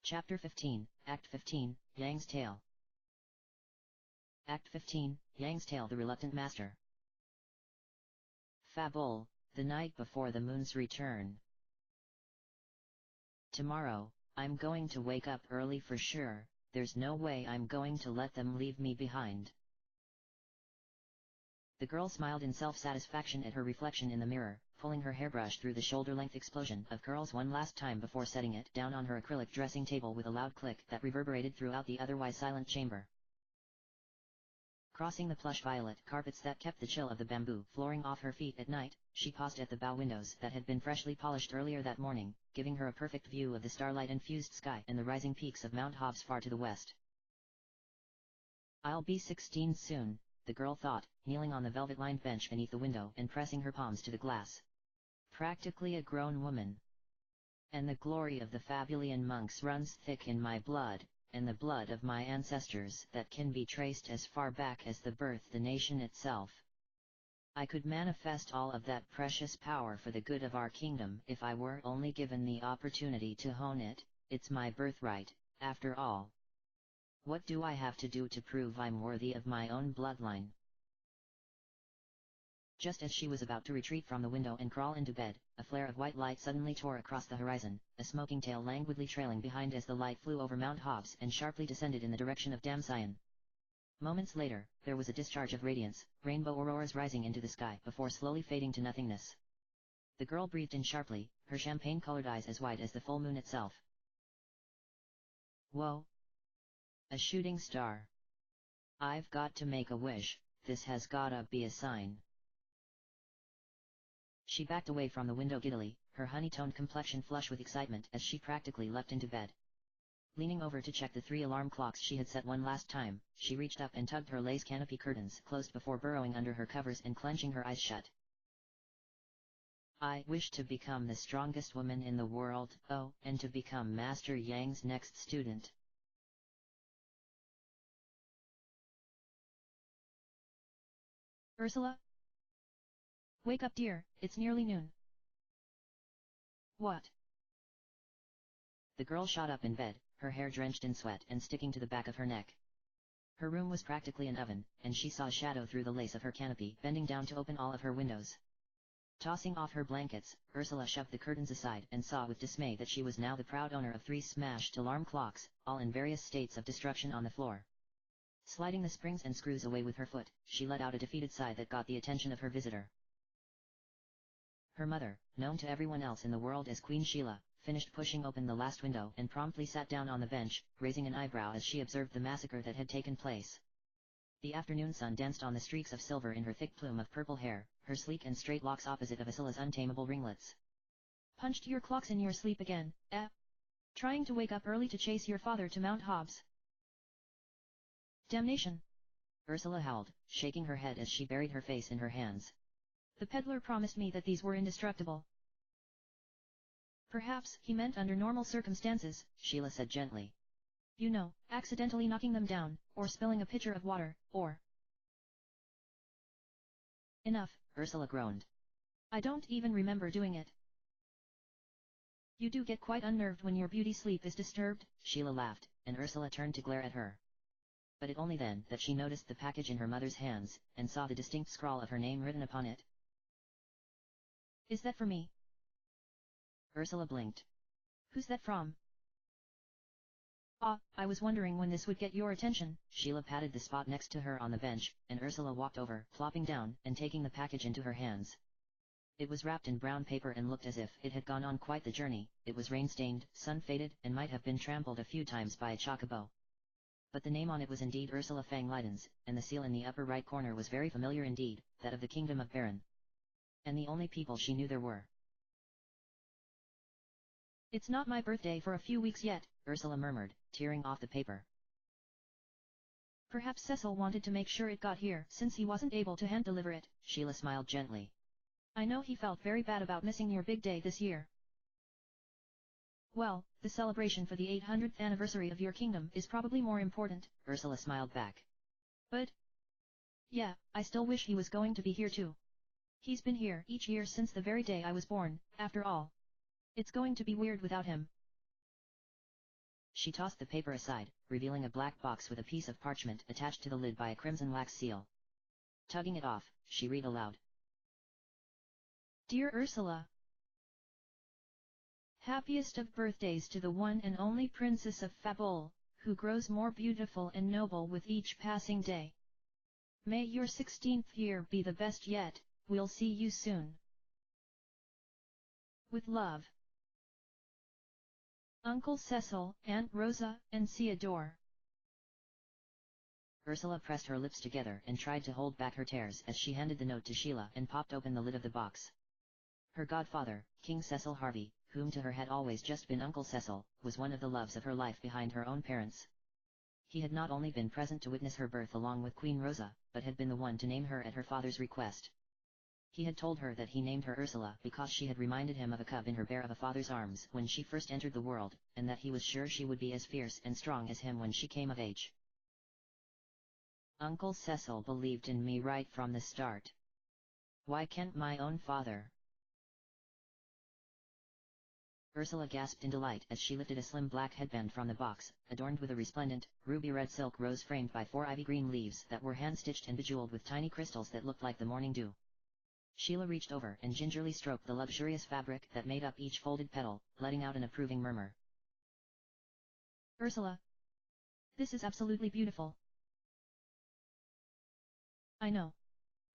Chapter 15, Act 15, Yang's Tale. Act 15, Yang's Tale, the Reluctant Master. Fable, the night before the moon's return. Tomorrow, I'm going to wake up early for sure, there's no way I'm going to let them leave me behind. The girl smiled in self-satisfaction at her reflection in the mirror, pulling her hairbrush through the shoulder-length explosion of curls one last time before setting it down on her acrylic dressing table with a loud click that reverberated throughout the otherwise silent chamber. Crossing the plush violet carpets that kept the chill of the bamboo flooring off her feet at night, she paused at the bow windows that had been freshly polished earlier that morning, giving her a perfect view of the starlight-infused sky and the rising peaks of Mount Hobbs far to the west. "I'll be 16 soon," the girl thought, kneeling on the velvet-lined bench beneath the window and pressing her palms to the glass. "Practically a grown woman. And the glory of the Fabulian monks runs thick in my blood, and the blood of my ancestors that can be traced as far back as the birth of the nation itself. I could manifest all of that precious power for the good of our kingdom if I were only given the opportunity to hone it. It's my birthright, after all. What do I have to do to prove I'm worthy of my own bloodline?" Just as she was about to retreat from the window and crawl into bed, a flare of white light suddenly tore across the horizon, a smoking tail languidly trailing behind as the light flew over Mount Hobbs and sharply descended in the direction of Damsion. Moments later, there was a discharge of radiance, rainbow auroras rising into the sky before slowly fading to nothingness. The girl breathed in sharply, her champagne-colored eyes as wide as the full moon itself. "Whoa! A shooting star. I've got to make a wish, this has gotta be a sign." She backed away from the window giddily, her honey-toned complexion flush with excitement as she practically leapt into bed. Leaning over to check the 3 alarm clocks she had set one last time, she reached up and tugged her lace canopy curtains closed before burrowing under her covers and clenching her eyes shut. "I wish to become the strongest woman in the world, oh, and to become Master Yang's next student." "Ursula? Wake up, dear, it's nearly noon." "What?" The girl shot up in bed, her hair drenched in sweat and sticking to the back of her neck. Her room was practically an oven, and she saw a shadow through the lace of her canopy bending down to open all of her windows. Tossing off her blankets, Ursula shoved the curtains aside and saw with dismay that she was now the proud owner of 3 smashed alarm clocks, all in various states of destruction on the floor. Sliding the springs and screws away with her foot, she let out a defeated sigh that got the attention of her visitor. Her mother, known to everyone else in the world as Queen Sheila, finished pushing open the last window and promptly sat down on the bench, raising an eyebrow as she observed the massacre that had taken place. The afternoon sun danced on the streaks of silver in her thick plume of purple hair, her sleek and straight locks opposite of Ursula's untamable ringlets. "Punched your clocks in your sleep again, eh? Trying to wake up early to chase your father to Mount Hobbs? Damnation!" Ursula howled, shaking her head as she buried her face in her hands. "The peddler promised me that these were indestructible." "Perhaps he meant under normal circumstances," Sheila said gently. "You know, accidentally knocking them down, or spilling a pitcher of water, or—" "Enough," Ursula groaned. "I don't even remember doing it." "You do get quite unnerved when your beauty sleep is disturbed," Sheila laughed, and Ursula turned to glare at her. But it only then that she noticed the package in her mother's hands, and saw the distinct scrawl of her name written upon it. "Is that for me?" Ursula blinked. "Who's that from?" "Ah, I was wondering when this would get your attention." Sheila patted the spot next to her on the bench, and Ursula walked over, plopping down and taking the package into her hands. It was wrapped in brown paper and looked as if it had gone on quite the journey. It was rain-stained, sun-faded, and might have been trampled a few times by a chocobo. But the name on it was indeed Ursula Fang Leidens, and the seal in the upper right corner was very familiar indeed, that of the Kingdom of Baron. And the only people she knew there were. "It's not my birthday for a few weeks yet," Ursula murmured, tearing off the paper. "Perhaps Cecil wanted to make sure it got here since he wasn't able to hand-deliver it." Sheila smiled gently. "I know he felt very bad about missing your big day this year." "Well, the celebration for the 800th anniversary of your kingdom is probably more important." Ursula smiled back. "But yeah, I still wish he was going to be here too. He's been here each year since the very day I was born, after all. It's going to be weird without him." She tossed the paper aside, revealing a black box with a piece of parchment attached to the lid by a crimson wax seal. Tugging it off, she read aloud. Dear Ursula, happiest of birthdays to the one and only Princess of Fabul, who grows more beautiful and noble with each passing day. May your 16th year be the best yet, we'll see you soon. With love. Uncle Cecil, Aunt Rosa, and Theodore. Ursula pressed her lips together and tried to hold back her tears as she handed the note to Sheila and popped open the lid of the box. Her godfather, King Cecil Harvey, whom to her had always just been Uncle Cecil, was one of the loves of her life behind her own parents. He had not only been present to witness her birth along with Queen Rosa, but had been the one to name her at her father's request. He had told her that he named her Ursula because she had reminded him of a cub in her bear of a father's arms when she first entered the world, and that he was sure she would be as fierce and strong as him when she came of age. Uncle Cecil believed in me right from the start. Why can't my own father? Ursula gasped in delight as she lifted a slim black headband from the box, adorned with a resplendent, ruby-red silk rose framed by 4 ivy-green leaves that were hand-stitched and bejeweled with tiny crystals that looked like the morning dew. Sheila reached over and gingerly stroked the luxurious fabric that made up each folded petal, letting out an approving murmur. Ursula, this is absolutely beautiful. I know.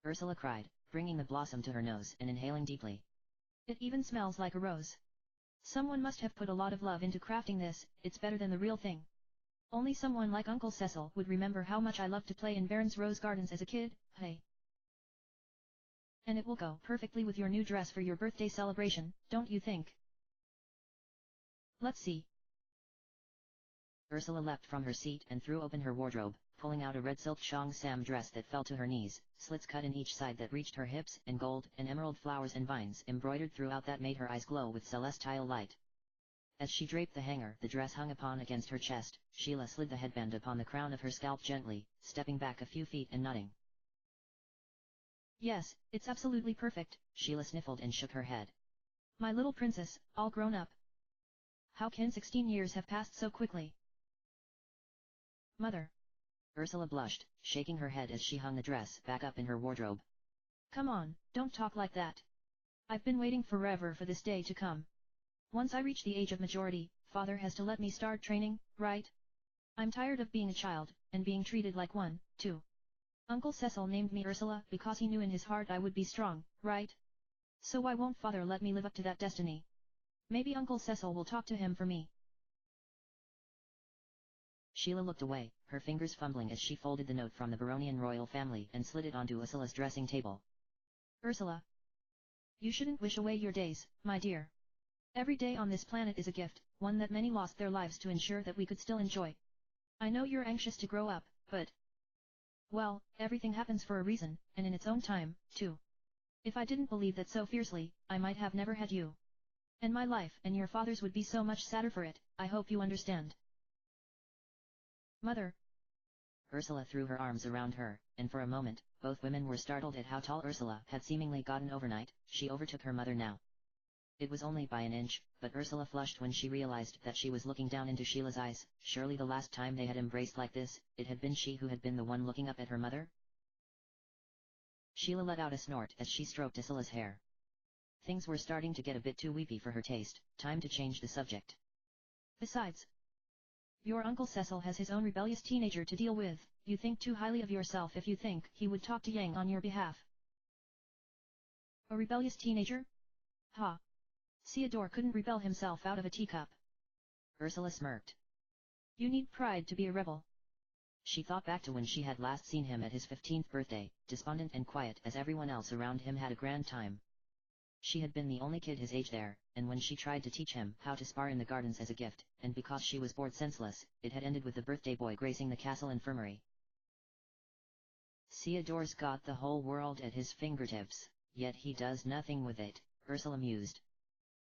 Ursula cried, bringing the blossom to her nose and inhaling deeply. It even smells like a rose. Someone must have put a lot of love into crafting this, it's better than the real thing. Only someone like Uncle Cecil would remember how much I loved to play in Baron's rose gardens as a kid, hey. And it will go perfectly with your new dress for your birthday celebration, don't you think? Let's see. Ursula leapt from her seat and threw open her wardrobe, pulling out a red silk cheongsam dress that fell to her knees, slits cut in each side that reached her hips, and gold and emerald flowers and vines embroidered throughout that made her eyes glow with celestial light. As she draped the hanger the dress hung upon against her chest, Sheila slid the headband upon the crown of her scalp gently, stepping back a few feet and nodding. Yes, it's absolutely perfect, Sheila sniffled and shook her head. My little princess, all grown up. How can 16 years have passed so quickly? Mother. Ursula blushed, shaking her head as she hung the dress back up in her wardrobe. Come on, don't talk like that. I've been waiting forever for this day to come. Once I reach the age of majority, Father has to let me start training, right? I'm tired of being a child, and being treated like one, too. Uncle Cecil named me Ursula because he knew in his heart I would be strong, right? So why won't Father let me live up to that destiny? Maybe Uncle Cecil will talk to him for me. Sheila looked away, her fingers fumbling as she folded the note from the Baronian royal family and slid it onto Ursula's dressing table. Ursula. You shouldn't wish away your days, my dear. Every day on this planet is a gift, one that many lost their lives to ensure that we could still enjoy. I know you're anxious to grow up, but... well, everything happens for a reason, and in its own time, too. If I didn't believe that so fiercely, I might have never had you. And my life and your father's would be so much sadder for it, I hope you understand. Mother. Ursula threw her arms around her, and for a moment, both women were startled at how tall Ursula had seemingly gotten overnight. She overtook her mother now. It was only by an inch, but Ursula flushed when she realized that she was looking down into Sheila's eyes. Surely the last time they had embraced like this, it had been she who had been the one looking up at her mother? Sheila let out a snort as she stroked Ursula's hair. Things were starting to get a bit too weepy for her taste, time to change the subject. Besides, your Uncle Cecil has his own rebellious teenager to deal with. You think too highly of yourself if you think he would talk to Yang on your behalf. A rebellious teenager? Ha! Theodore couldn't rebel himself out of a teacup. Ursula smirked. You need pride to be a rebel. She thought back to when she had last seen him at his 15th birthday, despondent and quiet as everyone else around him had a grand time. She had been the only kid his age there, and when she tried to teach him how to spar in the gardens as a gift, and because she was bored senseless, it had ended with the birthday boy gracing the castle infirmary. Theodore's got the whole world at his fingertips, yet he does nothing with it, Ursula mused.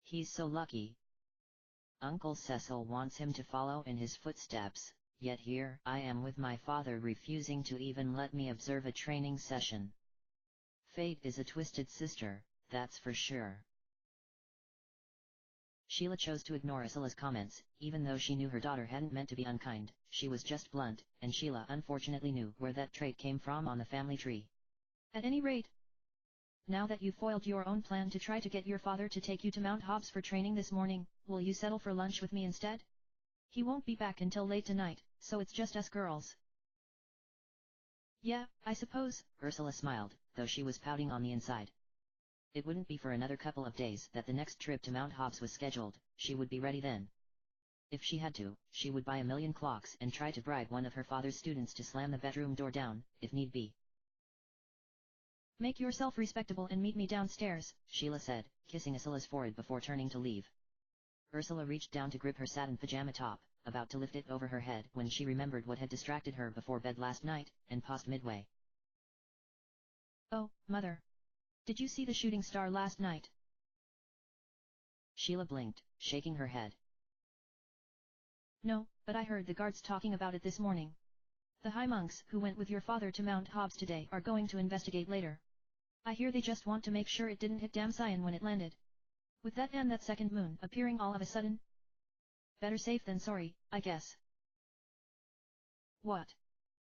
He's so lucky. Uncle Cecil wants him to follow in his footsteps, yet here I am with my father refusing to even let me observe a training session. Fate is a twisted sister, that's for sure. Sheila chose to ignore Ursula's comments, even though she knew her daughter hadn't meant to be unkind. She was just blunt, and Sheila unfortunately knew where that trait came from on the family tree. At any rate, now that you've foiled your own plan to try to get your father to take you to Mount Hobbs for training this morning, will you settle for lunch with me instead? He won't be back until late tonight, so it's just us girls. Yeah, I suppose, Ursula smiled, though she was pouting on the inside. It wouldn't be for another couple of days that the next trip to Mount Hobbs was scheduled. She would be ready then. If she had to, she would buy a million clocks and try to bribe one of her father's students to slam the bedroom door down, if need be. Make yourself respectable and meet me downstairs, Sheila said, kissing Ursula's forehead before turning to leave. Ursula reached down to grip her satin pajama top, about to lift it over her head when she remembered what had distracted her before bed last night, and paused midway. Oh, Mother. Did you see the shooting star last night? Sheila blinked, shaking her head. No, but I heard the guards talking about it this morning. The high monks who went with your father to Mount Hobbs today are going to investigate later. I hear they just want to make sure it didn't hit Damsion when it landed. With that and that second moon appearing all of a sudden. Better safe than sorry, I guess. What?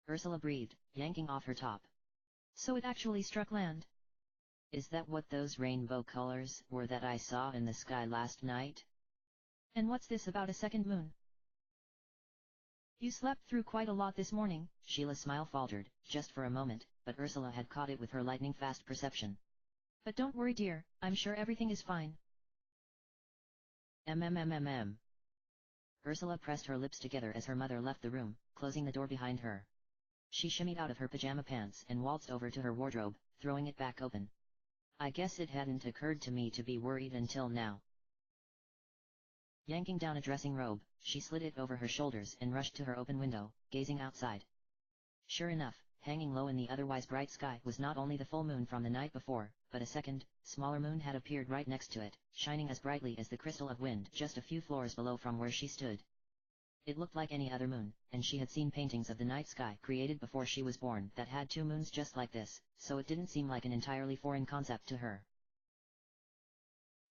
Ursula breathed, yanking off her top. So it actually struck land. Is that what those rainbow colors were that I saw in the sky last night? And what's this about a second moon? You slept through quite a lot this morning. Sheila's smile faltered, just for a moment, but Ursula had caught it with her lightning-fast perception. But don't worry dear, I'm sure everything is fine. Ursula pressed her lips together as her mother left the room, closing the door behind her. She shimmied out of her pajama pants and waltzed over to her wardrobe, throwing it back open. I guess it hadn't occurred to me to be worried until now. Yanking down a dressing robe, she slid it over her shoulders and rushed to her open window, gazing outside. Sure enough, hanging low in the otherwise bright sky was not only the full moon from the night before, but a second, smaller moon had appeared right next to it, shining as brightly as the crystal of wind just a few floors below from where she stood. It looked like any other moon, and she had seen paintings of the night sky created before she was born that had two moons just like this, so it didn't seem like an entirely foreign concept to her.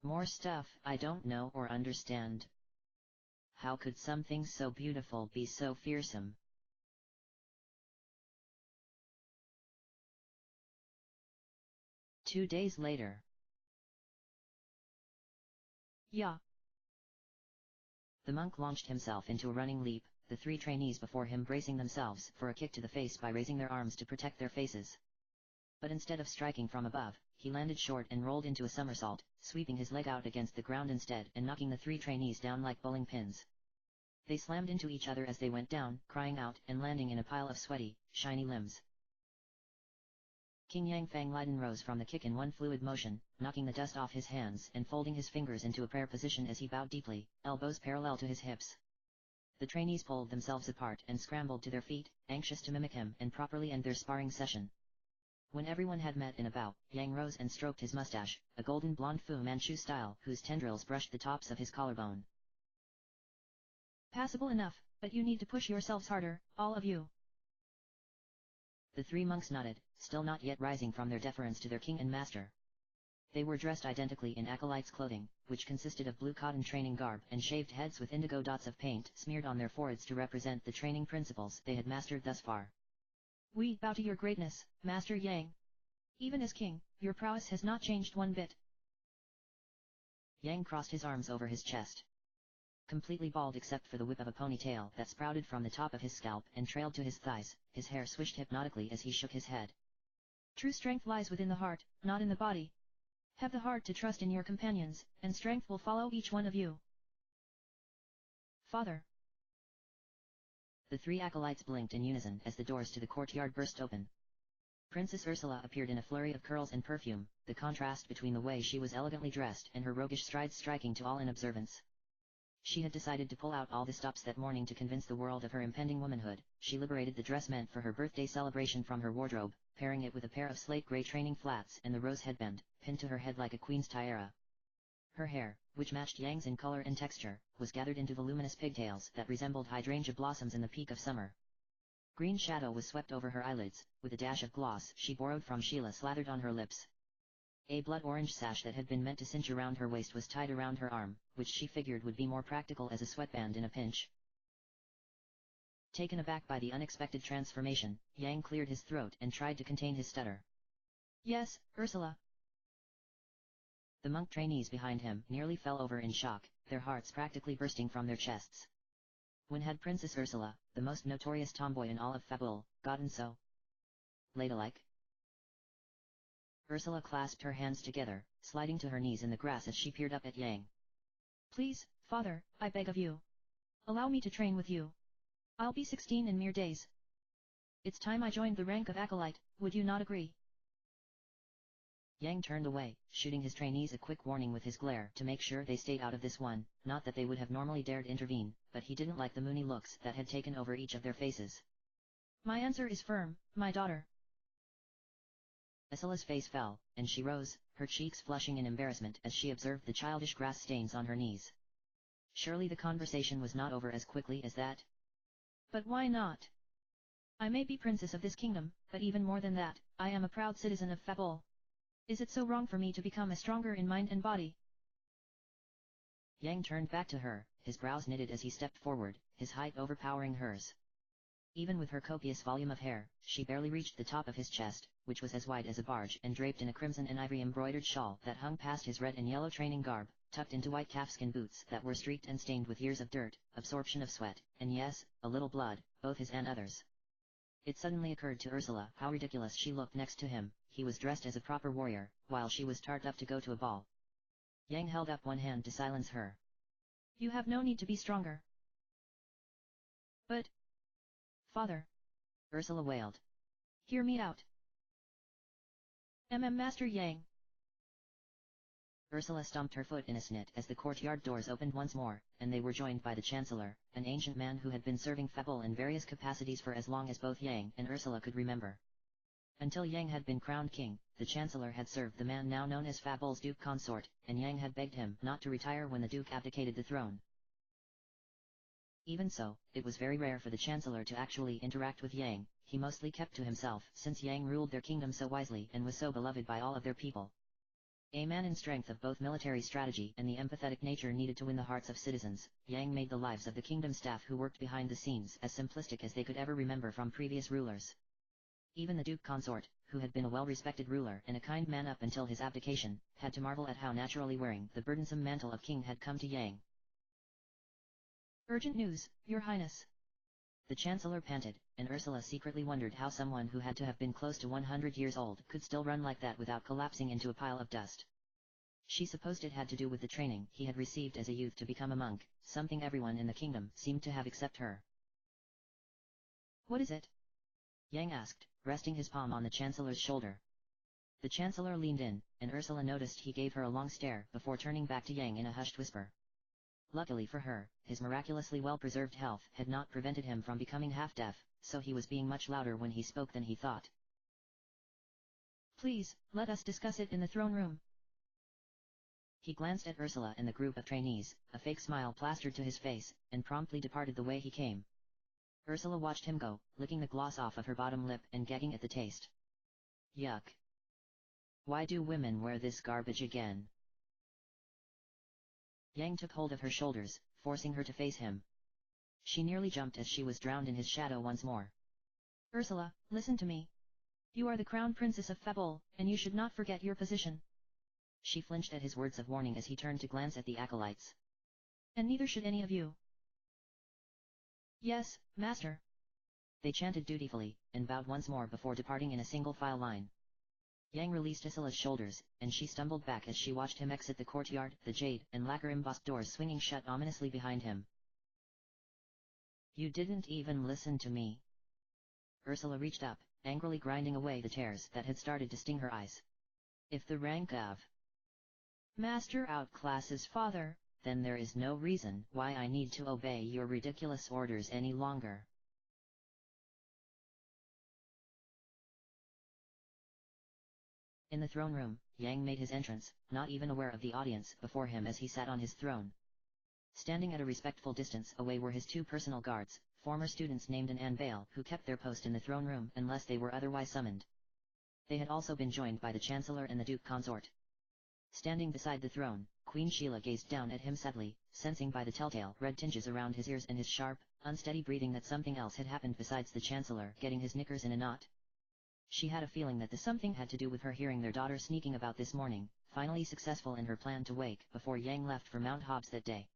More stuff I don't know or understand. How could something so beautiful be so fearsome? 2 days later. Yeah. The monk launched himself into a running leap, the three trainees before him bracing themselves for a kick to the face by raising their arms to protect their faces. But instead of striking from above, he landed short and rolled into a somersault, sweeping his leg out against the ground instead and knocking the three trainees down like bowling pins. They slammed into each other as they went down, crying out and landing in a pile of sweaty, shiny limbs. King Yang Fang Liden rose from the kick in one fluid motion, knocking the dust off his hands and folding his fingers into a prayer position as he bowed deeply, elbows parallel to his hips. The trainees pulled themselves apart and scrambled to their feet, anxious to mimic him and properly end their sparring session. When everyone had met in a bow, Yang rose and stroked his mustache, a golden blonde Fu Manchu style whose tendrils brushed the tops of his collarbone. Passable enough, but you need to push yourselves harder, all of you. The three monks nodded, still not yet rising from their deference to their king and master. They were dressed identically in acolytes' clothing, which consisted of blue cotton training garb and shaved heads with indigo dots of paint smeared on their foreheads to represent the training principles they had mastered thus far. We bow to your greatness, Master Yang. Even as king, your prowess has not changed one bit. Yang crossed his arms over his chest. Completely bald except for the whip of a ponytail that sprouted from the top of his scalp and trailed to his thighs, his hair swished hypnotically as he shook his head. True strength lies within the heart, not in the body. Have the heart to trust in your companions, and strength will follow each one of you. Father. The three acolytes blinked in unison as the doors to the courtyard burst open. Princess Ursula appeared in a flurry of curls and perfume, the contrast between the way she was elegantly dressed and her roguish strides striking to all in observance. She had decided to pull out all the stops that morning to convince the world of her impending womanhood. She liberated the dress meant for her birthday celebration from her wardrobe, pairing it with a pair of slate gray training flats and the rose headband, pinned to her head like a queen's tiara. Her hair, which matched Yang's in color and texture, was gathered into voluminous pigtails that resembled hydrangea blossoms in the peak of summer. Green shadow was swept over her eyelids, with a dash of gloss she borrowed from Sheila slathered on her lips. A blood orange sash that had been meant to cinch around her waist was tied around her arm, which she figured would be more practical as a sweatband in a pinch. Taken aback by the unexpected transformation, Yang cleared his throat and tried to contain his stutter. Yes, Ursula. The monk trainees behind him nearly fell over in shock, their hearts practically bursting from their chests. When had Princess Ursula, the most notorious tomboy in all of Fabul, gotten so ladylike? Ursula clasped her hands together, sliding to her knees in the grass as she peered up at Yang. Please, father, I beg of you. Allow me to train with you. I'll be 16 in mere days. It's time I joined the rank of acolyte, would you not agree? Yang turned away, shooting his trainees a quick warning with his glare to make sure they stayed out of this one, not that they would have normally dared intervene, but he didn't like the moony looks that had taken over each of their faces. My answer is firm, my daughter. Ursula's face fell, and she rose, her cheeks flushing in embarrassment as she observed the childish grass stains on her knees. Surely the conversation was not over as quickly as that? But why not? I may be princess of this kingdom, but even more than that, I am a proud citizen of Fabul. Is it so wrong for me to become stronger in mind and body? Yang turned back to her, his brows knitted as he stepped forward, his height overpowering hers. Even with her copious volume of hair, she barely reached the top of his chest, which was as wide as a barge and draped in a crimson and ivory embroidered shawl that hung past his red and yellow training garb, tucked into white calfskin boots that were streaked and stained with years of dirt, absorption of sweat, and yes, a little blood, both his and others. It suddenly occurred to Ursula how ridiculous she looked next to him. He was dressed as a proper warrior, while she was tarred up to go to a ball. Yang held up one hand to silence her. You have no need to be stronger. But... Father. Ursula wailed. Hear me out. Master Yang. Ursula stomped her foot in a snit as the courtyard doors opened once more, and they were joined by the Chancellor, an ancient man who had been serving Fabul in various capacities for as long as both Yang and Ursula could remember. Until Yang had been crowned king, the Chancellor had served the man now known as Fabul's Duke Consort, and Yang had begged him not to retire when the Duke abdicated the throne. Even so, it was very rare for the Chancellor to actually interact with Yang. He mostly kept to himself since Yang ruled their kingdom so wisely and was so beloved by all of their people. A man in strength of both military strategy and the empathetic nature needed to win the hearts of citizens, Yang made the lives of the kingdom staff who worked behind the scenes as simplistic as they could ever remember from previous rulers. Even the Duke Consort, who had been a well-respected ruler and a kind man up until his abdication, had to marvel at how naturally wearing the burdensome mantle of king had come to Yang. Urgent news, Your Highness. The Chancellor panted, and Ursula secretly wondered how someone who had to have been close to 100 years old could still run like that without collapsing into a pile of dust. She supposed it had to do with the training he had received as a youth to become a monk, something everyone in the kingdom seemed to have except her. What is it? Yang asked, resting his palm on the Chancellor's shoulder. The Chancellor leaned in, and Ursula noticed he gave her a long stare before turning back to Yang in a hushed whisper. Luckily for her, his miraculously well-preserved health had not prevented him from becoming half-deaf, so he was being much louder when he spoke than he thought. Please, let us discuss it in the throne room. He glanced at Ursula and the group of trainees, a fake smile plastered to his face, and promptly departed the way he came. Ursula watched him go, licking the gloss off of her bottom lip and gagging at the taste. Yuck. Why do women wear this garbage again? Yang took hold of her shoulders, forcing her to face him. She nearly jumped as she was drowned in his shadow once more. Ursula, listen to me. You are the crown princess of Fabul, and you should not forget your position. She flinched at his words of warning as he turned to glance at the acolytes. And neither should any of you. Yes, master. They chanted dutifully, and bowed once more before departing in a single file line. Yang released Ursula's shoulders, and she stumbled back as she watched him exit the courtyard, the jade and lacquer-embossed doors swinging shut ominously behind him. You didn't even listen to me. Ursula reached up, angrily grinding away the tears that had started to sting her eyes. If the rank of Master outclasses Father, then there is no reason why I need to obey your ridiculous orders any longer. In the throne room, Yang made his entrance, not even aware of the audience before him as he sat on his throne. Standing at a respectful distance away were his two personal guards, former students named An Bale, who kept their post in the throne room unless they were otherwise summoned. They had also been joined by the Chancellor and the Duke Consort. Standing beside the throne, Queen Sheila gazed down at him sadly, sensing by the telltale red tinges around his ears and his sharp, unsteady breathing that something else had happened besides the Chancellor getting his knickers in a knot. She had a feeling that the something had to do with her hearing their daughter sneaking about this morning, finally successful in her plan to wake before Yang left for Mount Hobbs that day.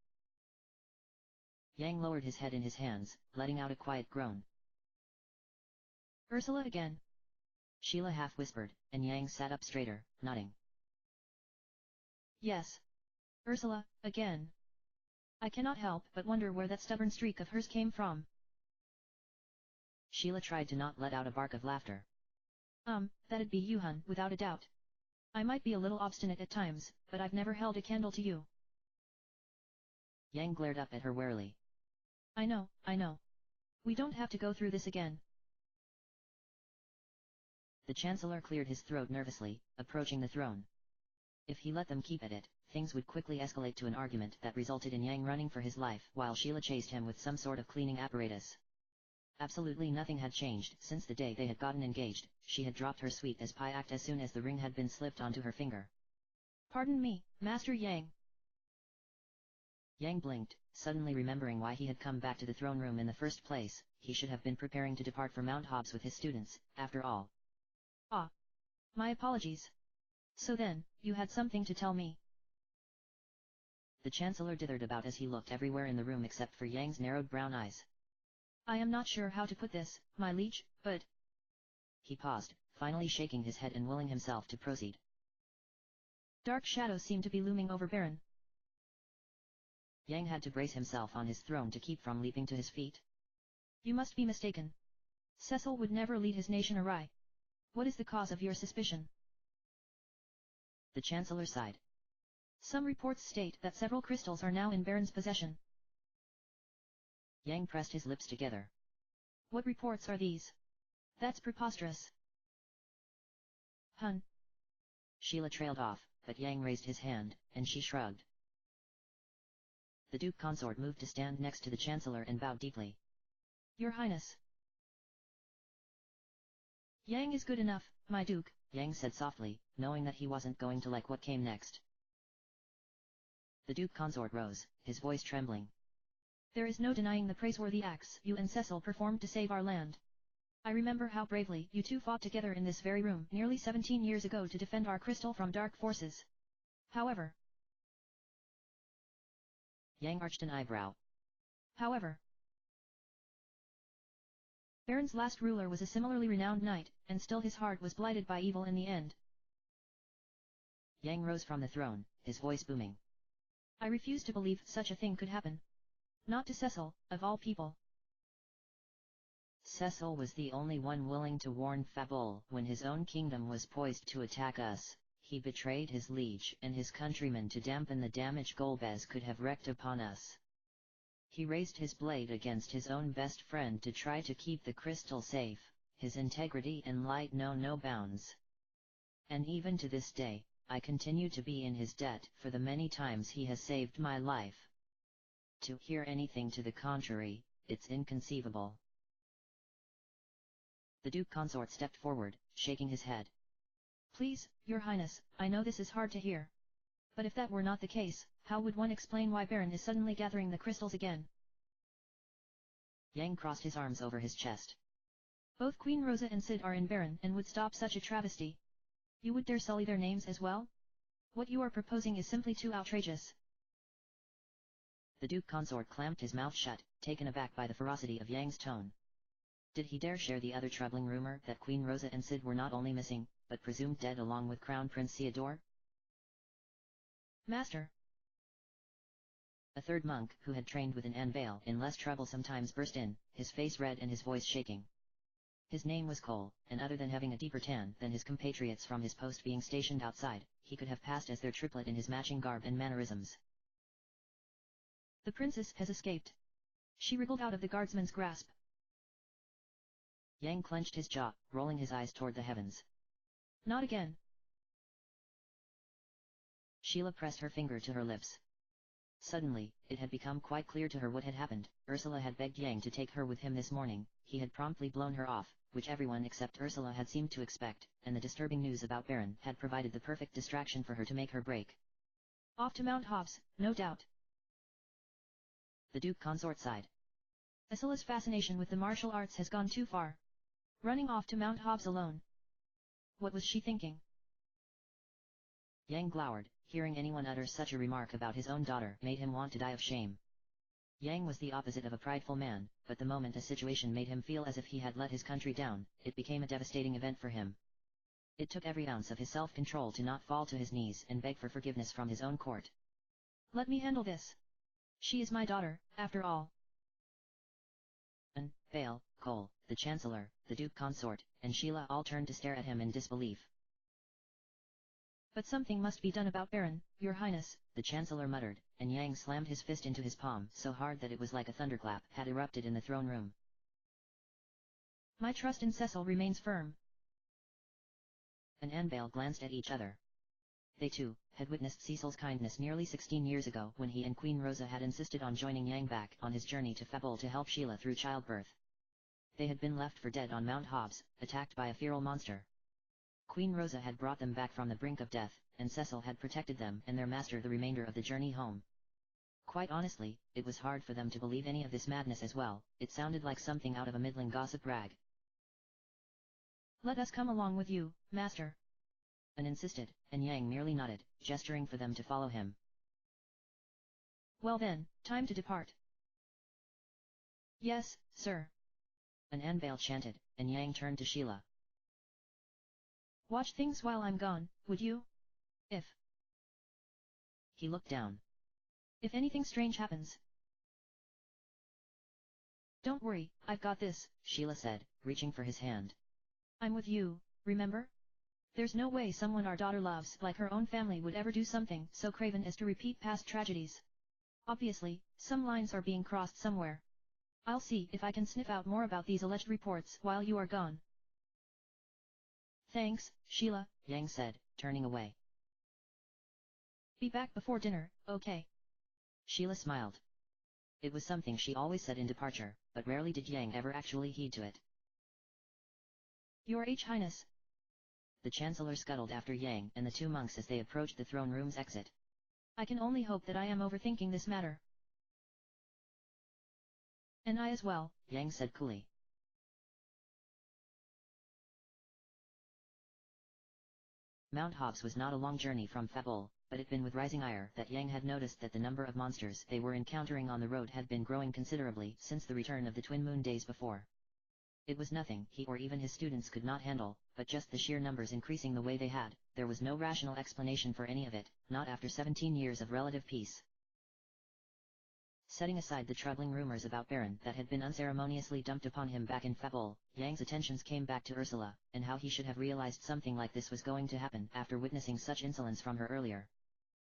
Yang lowered his head in his hands, letting out a quiet groan. Ursula again? Sheila half whispered, and Yang sat up straighter, nodding. Yes. Ursula, again. I cannot help but wonder where that stubborn streak of hers came from. Sheila tried to not let out a bark of laughter. That'd be you, hun, without a doubt. I might be a little obstinate at times, but I've never held a candle to you. Yang glared up at her warily. I know. We don't have to go through this again. The Chancellor cleared his throat nervously, approaching the throne. If he let them keep at it, things would quickly escalate to an argument that resulted in Yang running for his life while Sheila chased him with some sort of cleaning apparatus. Absolutely nothing had changed since the day they had gotten engaged. She had dropped her sweet as pie act as soon as the ring had been slipped onto her finger. Pardon me, Master Yang. Yang blinked, suddenly remembering why he had come back to the throne room in the first place. He should have been preparing to depart for Mount Hobbs with his students, after all. Ah. My apologies. So then, you had something to tell me. The Chancellor dithered about as he looked everywhere in the room except for Yang's narrowed brown eyes. I am not sure how to put this, my liege, but... He paused, finally shaking his head and willing himself to proceed. Dark shadows seem to be looming over Baron. Yang had to brace himself on his throne to keep from leaping to his feet. You must be mistaken. Cecil would never lead his nation awry. What is the cause of your suspicion? The Chancellor sighed. Some reports state that several crystals are now in Baron's possession. Yang pressed his lips together. What reports are these? That's preposterous. Hun. Sheila trailed off, but Yang raised his hand, and she shrugged. The Duke Consort moved to stand next to the Chancellor and bowed deeply. Your Highness. Yang is good enough, my Duke, Yang said softly, knowing that he wasn't going to like what came next. The Duke Consort rose, his voice trembling. There is no denying the praiseworthy acts you and Cecil performed to save our land. I remember how bravely you two fought together in this very room nearly 17 years ago to defend our crystal from dark forces. However... Yang arched an eyebrow. However... Baron's last ruler was a similarly renowned knight, and still his heart was blighted by evil in the end. Yang rose from the throne, his voice booming. I refuse to believe such a thing could happen. Not to Cecil, of all people. Cecil was the only one willing to warn Fabul when his own kingdom was poised to attack us. He betrayed his liege and his countrymen to dampen the damage Golbez could have wreaked upon us. He raised his blade against his own best friend to try to keep the crystal safe. His integrity and light know no bounds. And even to this day, I continue to be in his debt for the many times he has saved my life. To hear anything to the contrary, it's inconceivable. The Duke Consort stepped forward, shaking his head. Please, Your Highness, I know this is hard to hear. But if that were not the case, how would one explain why Baron is suddenly gathering the crystals again? Yang crossed his arms over his chest. Both Queen Rosa and Sid are in Baron and would stop such a travesty. You would dare sully their names as well? What you are proposing is simply too outrageous. The Duke Consort clamped his mouth shut, taken aback by the ferocity of Yang's tone. Did he dare share the other troubling rumor that Queen Rosa and Sid were not only missing, but presumed dead along with Crown Prince Theodore? Master. A third monk who had trained with an Anvale in less trouble sometimes burst in, his face red and his voice shaking. His name was Cole, and other than having a deeper tan than his compatriots from his post being stationed outside, he could have passed as their triplet in his matching garb and mannerisms. The princess has escaped. She wriggled out of the guardsman's grasp. Yang clenched his jaw, rolling his eyes toward the heavens. Not again. Sheila pressed her finger to her lips. Suddenly, it had become quite clear to her what had happened. Ursula had begged Yang to take her with him this morning, he had promptly blown her off, which everyone except Ursula had seemed to expect, and the disturbing news about Baron had provided the perfect distraction for her to make her break. Off to Mount Hobbs, no doubt. The Duke Consort sighed. Ursula's fascination with the martial arts has gone too far. Running off to Mount Hobbs alone. What was she thinking? Yang glowered. Hearing anyone utter such a remark about his own daughter made him want to die of shame. Yang was the opposite of a prideful man, but the moment a situation made him feel as if he had let his country down, it became a devastating event for him. It took every ounce of his self-control to not fall to his knees and beg for forgiveness from his own court. Let me handle this. She is my daughter, after all. Vale, Cole, the Chancellor, the Duke Consort, and Sheila all turned to stare at him in disbelief. But something must be done about Baron, Your Highness, the Chancellor muttered, and Yang slammed his fist into his palm so hard that it was like a thunderclap had erupted in the throne room. My trust in Cecil remains firm. And Vale glanced at each other. They too had witnessed Cecil's kindness nearly 16 years ago when he and Queen Rosa had insisted on joining Yang back on his journey to Fabul to help Sheila through childbirth. They had been left for dead on Mount Hobbs, attacked by a feral monster. Queen Rosa had brought them back from the brink of death, and Cecil had protected them and their master the remainder of the journey home. Quite honestly, it was hard for them to believe any of this madness as well. It sounded like something out of a middling gossip rag. Let us come along with you, Master. An insisted, and Yang merely nodded, gesturing for them to follow him. Well then, time to depart. Yes, sir. An Anvale chanted, and Yang turned to Sheila. Watch things while I'm gone, would you? If. He looked down. If anything strange happens. Don't worry, I've got this, Sheila said, reaching for his hand. I'm with you, remember? There's no way someone our daughter loves like her own family would ever do something so craven as to repeat past tragedies. Obviously, some lines are being crossed somewhere. I'll see if I can sniff out more about these alleged reports while you are gone. Thanks, Sheila, Yang said, turning away. Be back before dinner, okay? Sheila smiled. It was something she always said in departure, but rarely did Yang ever actually heed to it. Your Highness. The Chancellor scuttled after Yang and the two monks as they approached the throne room's exit. I can only hope that I am overthinking this matter. And I as well, Yang said coolly. Mount Hobbs was not a long journey from Fabul, but it had been with rising ire that Yang had noticed that the number of monsters they were encountering on the road had been growing considerably since the return of the Twin Moon days before. It was nothing he or even his students could not handle, but just the sheer numbers increasing the way they had. There was no rational explanation for any of it, not after 17 years of relative peace. Setting aside the troubling rumors about Baron that had been unceremoniously dumped upon him back in Fabul, Yang's attentions came back to Ursula, and how he should have realized something like this was going to happen after witnessing such insolence from her earlier.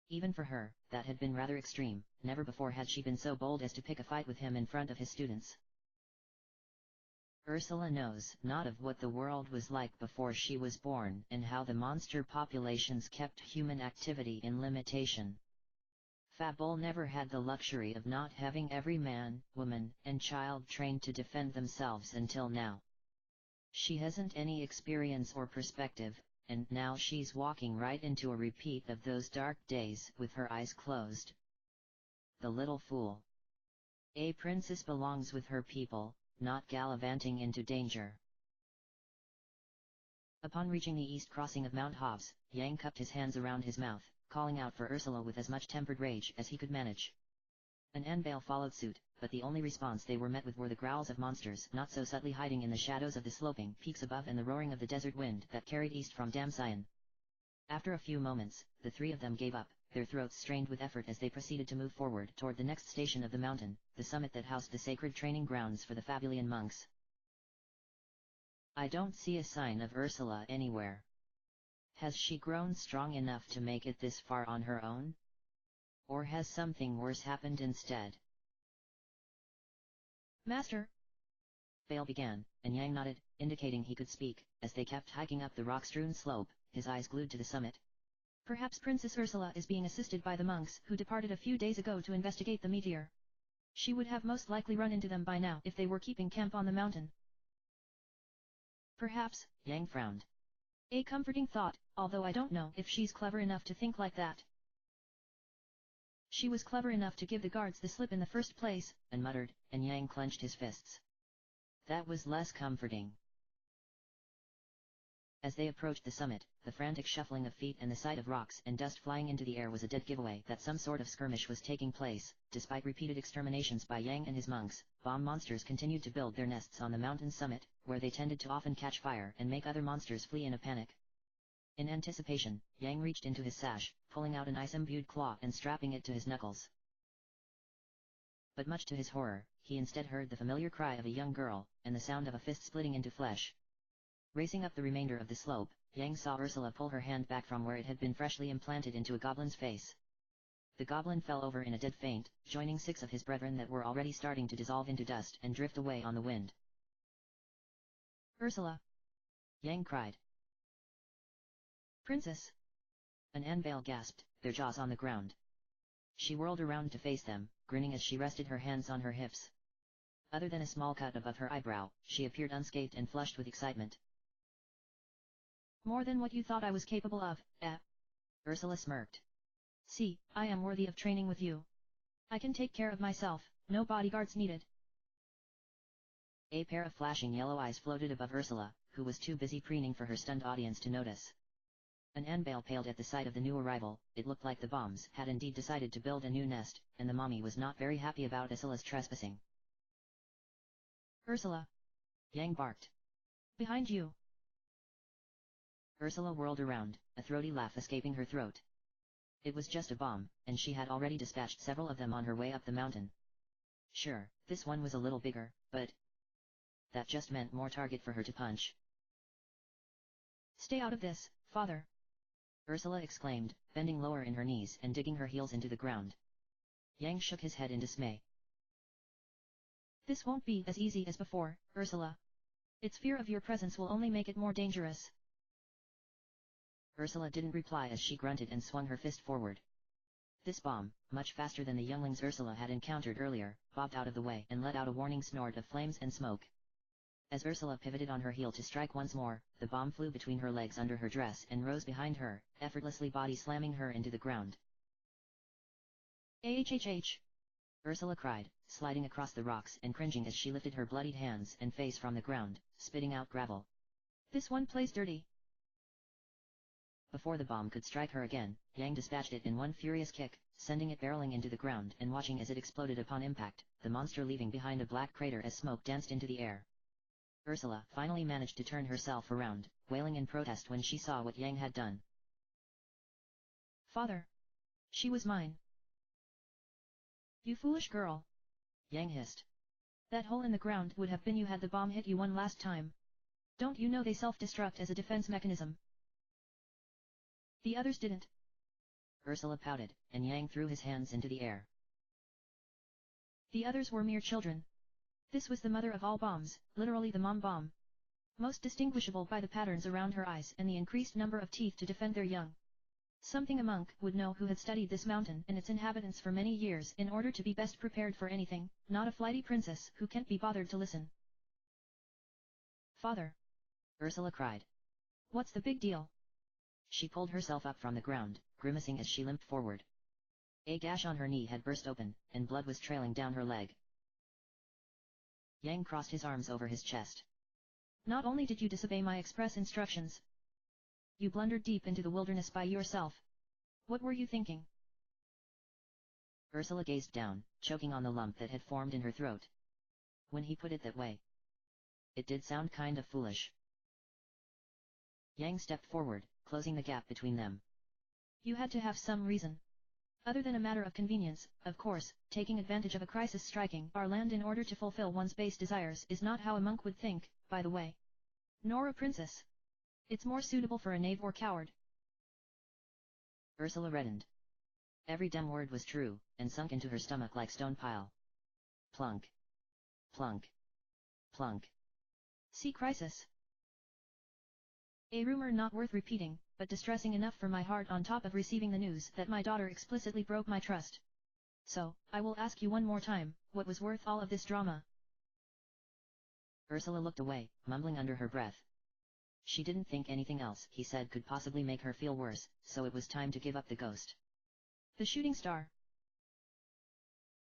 Even for her, that had been rather extreme. Never before had she been so bold as to pick a fight with him in front of his students. Ursula knows not of what the world was like before she was born and how the monster populations kept human activity in limitation. Fabul never had the luxury of not having every man, woman, and child trained to defend themselves until now. She hasn't any experience or perspective, and now she's walking right into a repeat of those dark days with her eyes closed. The little fool. A princess belongs with her people, not gallivanting into danger. Upon reaching the east crossing of Mount Hobbs, Yang cupped his hands around his mouth, calling out for Ursula with as much tempered rage as he could manage. An Anvale followed suit, but the only response they were met with were the growls of monsters not so subtly hiding in the shadows of the sloping peaks above and the roaring of the desert wind that carried east from Damsayan. After a few moments, the three of them gave up, their throats strained with effort as they proceeded to move forward toward the next station of the mountain, the summit that housed the sacred training grounds for the Fabulian monks. I don't see a sign of Ursula anywhere. Has she grown strong enough to make it this far on her own? Or has something worse happened instead? Master. Vale began, and Yang nodded, indicating he could speak, as they kept hiking up the rock-strewn slope, his eyes glued to the summit. Perhaps Princess Ursula is being assisted by the monks who departed a few days ago to investigate the meteor. She would have most likely run into them by now if they were keeping camp on the mountain. Perhaps, Yang frowned. A comforting thought, although I don't know if she's clever enough to think like that. She was clever enough to give the guards the slip in the first place, and muttered, and Yang clenched his fists. That was less comforting. As they approached the summit, the frantic shuffling of feet and the sight of rocks and dust flying into the air was a dead giveaway that some sort of skirmish was taking place. Despite repeated exterminations by Yang and his monks, bomb monsters continued to build their nests on the mountain's summit, where they tended to often catch fire and make other monsters flee in a panic. In anticipation, Yang reached into his sash, pulling out an ice-imbued claw and strapping it to his knuckles. But much to his horror, he instead heard the familiar cry of a young girl, and the sound of a fist splitting into flesh. Racing up the remainder of the slope, Yang saw Ursula pull her hand back from where it had been freshly implanted into a goblin's face. The goblin fell over in a dead faint, joining 6 of his brethren that were already starting to dissolve into dust and drift away on the wind. Ursula! Yang cried. Princess! An Anbale gasped, their jaws on the ground. She whirled around to face them, grinning as she rested her hands on her hips. Other than a small cut above her eyebrow, she appeared unscathed and flushed with excitement. More than what you thought I was capable of, eh? Ursula smirked. See, I am worthy of training with you. I can take care of myself, no bodyguards needed. A pair of flashing yellow eyes floated above Ursula, who was too busy preening for her stunned audience to notice. An Anbale paled at the sight of the new arrival. It looked like the bombs had indeed decided to build a new nest, and the mommy was not very happy about Ursula's trespassing. Ursula! Yang barked. Behind you! Ursula whirled around, a throaty laugh escaping her throat. It was just a bomb, and she had already dispatched several of them on her way up the mountain. Sure, this one was a little bigger, but that just meant more target for her to punch. Stay out of this, father! Ursula exclaimed, bending lower in her knees and digging her heels into the ground. Yang shook his head in dismay. This won't be as easy as before, Ursula. Its fear of your presence will only make it more dangerous. Ursula didn't reply as she grunted and swung her fist forward. This bomb, much faster than the younglings Ursula had encountered earlier, bobbed out of the way and let out a warning snort of flames and smoke. As Ursula pivoted on her heel to strike once more, the bomb flew between her legs under her dress and rose behind her, effortlessly body slamming her into the ground. Ahhh! Ursula cried, sliding across the rocks and cringing as she lifted her bloodied hands and face from the ground, spitting out gravel. This one plays dirty. Before the bomb could strike her again, Yang dispatched it in one furious kick, sending it barreling into the ground and watching as it exploded upon impact, the monster leaving behind a black crater as smoke danced into the air. Ursula finally managed to turn herself around, wailing in protest when she saw what Yang had done. Father! She was mine! You foolish girl! Yang hissed. That hole in the ground would have been you had the bomb hit you one last time. Don't you know they self-destruct as a defense mechanism? The others didn't. Ursula pouted, and Yang threw his hands into the air. The others were mere children. This was the mother of all bombs, literally the mom bomb. Most distinguishable by the patterns around her eyes and the increased number of teeth to defend their young. Something a monk would know who had studied this mountain and its inhabitants for many years in order to be best prepared for anything, not a flighty princess who can't be bothered to listen. Father! Ursula cried. What's the big deal? She pulled herself up from the ground, grimacing as she limped forward. A gash on her knee had burst open, and blood was trailing down her leg. Yang crossed his arms over his chest. Not only did you disobey my express instructions, you blundered deep into the wilderness by yourself. What were you thinking? Ursula gazed down, choking on the lump that had formed in her throat. When he put it that way, it did sound kind of foolish. Yang stepped forward, closing the gap between them. You had to have some reason. Other than a matter of convenience, of course, taking advantage of a crisis striking our land in order to fulfill one's base desires is not how a monk would think, by the way. Nor a princess. It's more suitable for a knave or coward. Ursula reddened. Every damn word was true, and sunk into her stomach like stone pile. Plunk. Plunk. Plunk. See crisis. A rumor not worth repeating, but distressing enough for my heart on top of receiving the news that my daughter explicitly broke my trust. So, I will ask you one more time, what was worth all of this drama? Ursula looked away, mumbling under her breath. She didn't think anything else he said could possibly make her feel worse, so it was time to give up the ghost. The shooting star.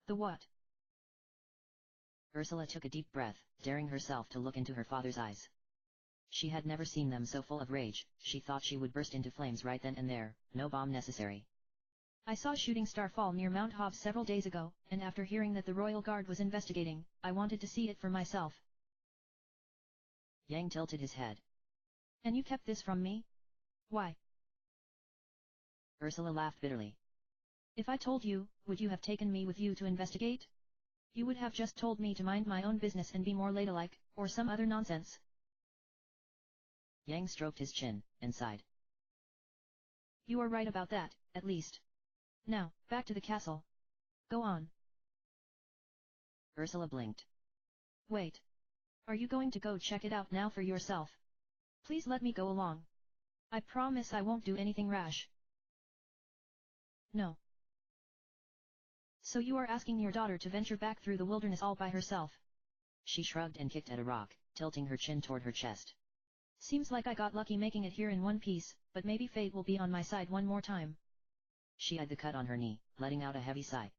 The what? Ursula took a deep breath, daring herself to look into her father's eyes. She had never seen them so full of rage. She thought she would burst into flames right then and there, no bomb necessary. I saw a shooting star fall near Mount Hobbs several days ago, and after hearing that the Royal Guard was investigating, I wanted to see it for myself. Yang tilted his head. And you kept this from me? Why? Ursula laughed bitterly. If I told you, would you have taken me with you to investigate? You would have just told me to mind my own business and be more ladylike, or some other nonsense. Yang stroked his chin, and sighed. You are right about that, at least. Now, back to the castle. Go on. Ursula blinked. Wait. Are you going to go check it out now for yourself? Please let me go along. I promise I won't do anything rash. No. So you are asking your daughter to venture back through the wilderness all by herself? She shrugged and kicked at a rock, tilting her chin toward her chest. Seems like I got lucky making it here in one piece, but maybe fate will be on my side one more time. She eyed the cut on her knee, letting out a heavy sigh.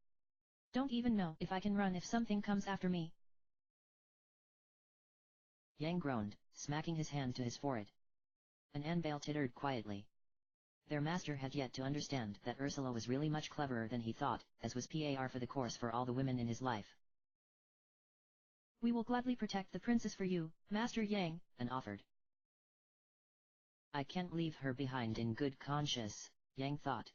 Don't even know if I can run if something comes after me. Yang groaned, smacking his hand to his forehead. An Anbale tittered quietly. Their master had yet to understand that Ursula was really much cleverer than he thought, as was par for the course for all the women in his life. We will gladly protect the princess for you, Master Yang, An offered. I can't leave her behind in good conscience, Yang thought.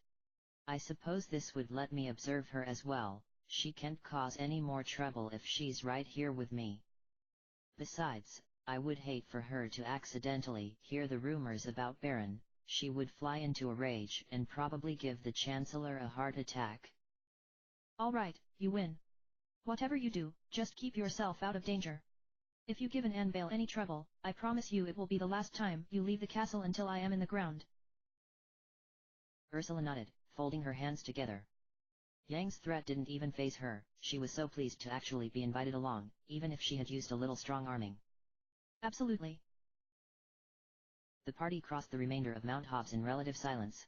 I suppose this would let me observe her as well. She can't cause any more trouble if she's right here with me. Besides, I would hate for her to accidentally hear the rumors about Baron. She would fly into a rage and probably give the Chancellor a heart attack. All right, you win. Whatever you do, just keep yourself out of danger. If you give an Anbale any trouble, I promise you it will be the last time you leave the castle until I am in the ground. Ursula nodded, folding her hands together. Yang's threat didn't even faze her. She was so pleased to actually be invited along, even if she had used a little strong-arming. Absolutely. The party crossed the remainder of Mount Hobbs in relative silence.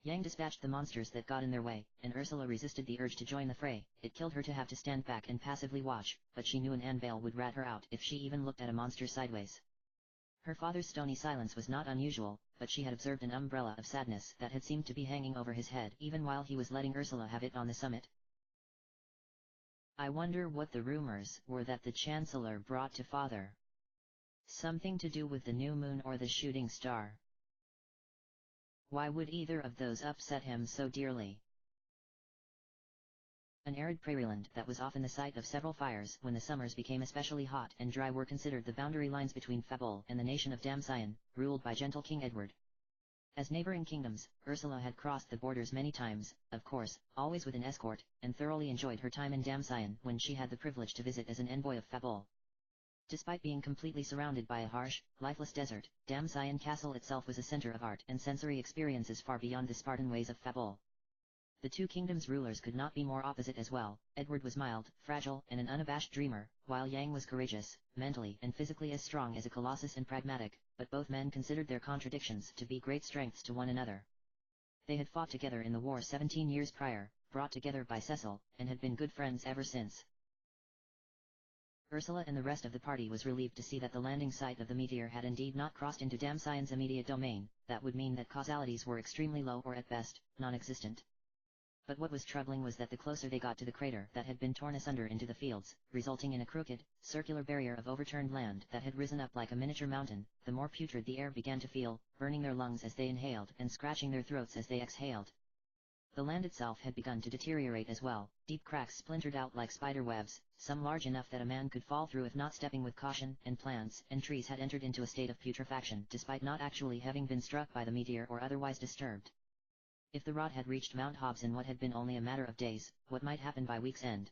Yang dispatched the monsters that got in their way, and Ursula resisted the urge to join the fray. It killed her to have to stand back and passively watch, but she knew an Anbale would rat her out if she even looked at a monster sideways. Her father's stony silence was not unusual, but she had observed an umbrella of sadness that had seemed to be hanging over his head even while he was letting Ursula have it on the summit. I wonder what the rumors were that the Chancellor brought to father. Something to do with the new moon or the shooting star. Why would either of those upset him so dearly? An arid prairieland that was often the site of several fires when the summers became especially hot and dry were considered the boundary lines between Fabul and the nation of Damcyan, ruled by gentle King Edward. As neighboring kingdoms, Ursula had crossed the borders many times, of course, always with an escort, and thoroughly enjoyed her time in Damcyan when she had the privilege to visit as an envoy of Fabul. Despite being completely surrounded by a harsh, lifeless desert, Damcyan Castle itself was a center of art and sensory experiences far beyond the Spartan ways of Fabul. The two kingdoms' rulers could not be more opposite as well. Edward was mild, fragile, and an unabashed dreamer, while Yang was courageous, mentally and physically as strong as a colossus and pragmatic, but both men considered their contradictions to be great strengths to one another. They had fought together in the war 17 years prior, brought together by Cecil, and had been good friends ever since. Ursula and the rest of the party was relieved to see that the landing site of the meteor had indeed not crossed into Damcyan's immediate domain. That would mean that causalities were extremely low or at best, non-existent. But what was troubling was that the closer they got to the crater that had been torn asunder into the fields, resulting in a crooked, circular barrier of overturned land that had risen up like a miniature mountain, the more putrid the air began to feel, burning their lungs as they inhaled and scratching their throats as they exhaled. The land itself had begun to deteriorate as well. Deep cracks splintered out like spider webs, some large enough that a man could fall through if not stepping with caution, and plants and trees had entered into a state of putrefaction despite not actually having been struck by the meteor or otherwise disturbed. If the rot had reached Mount Hobbs in what had been only a matter of days, what might happen by week's end?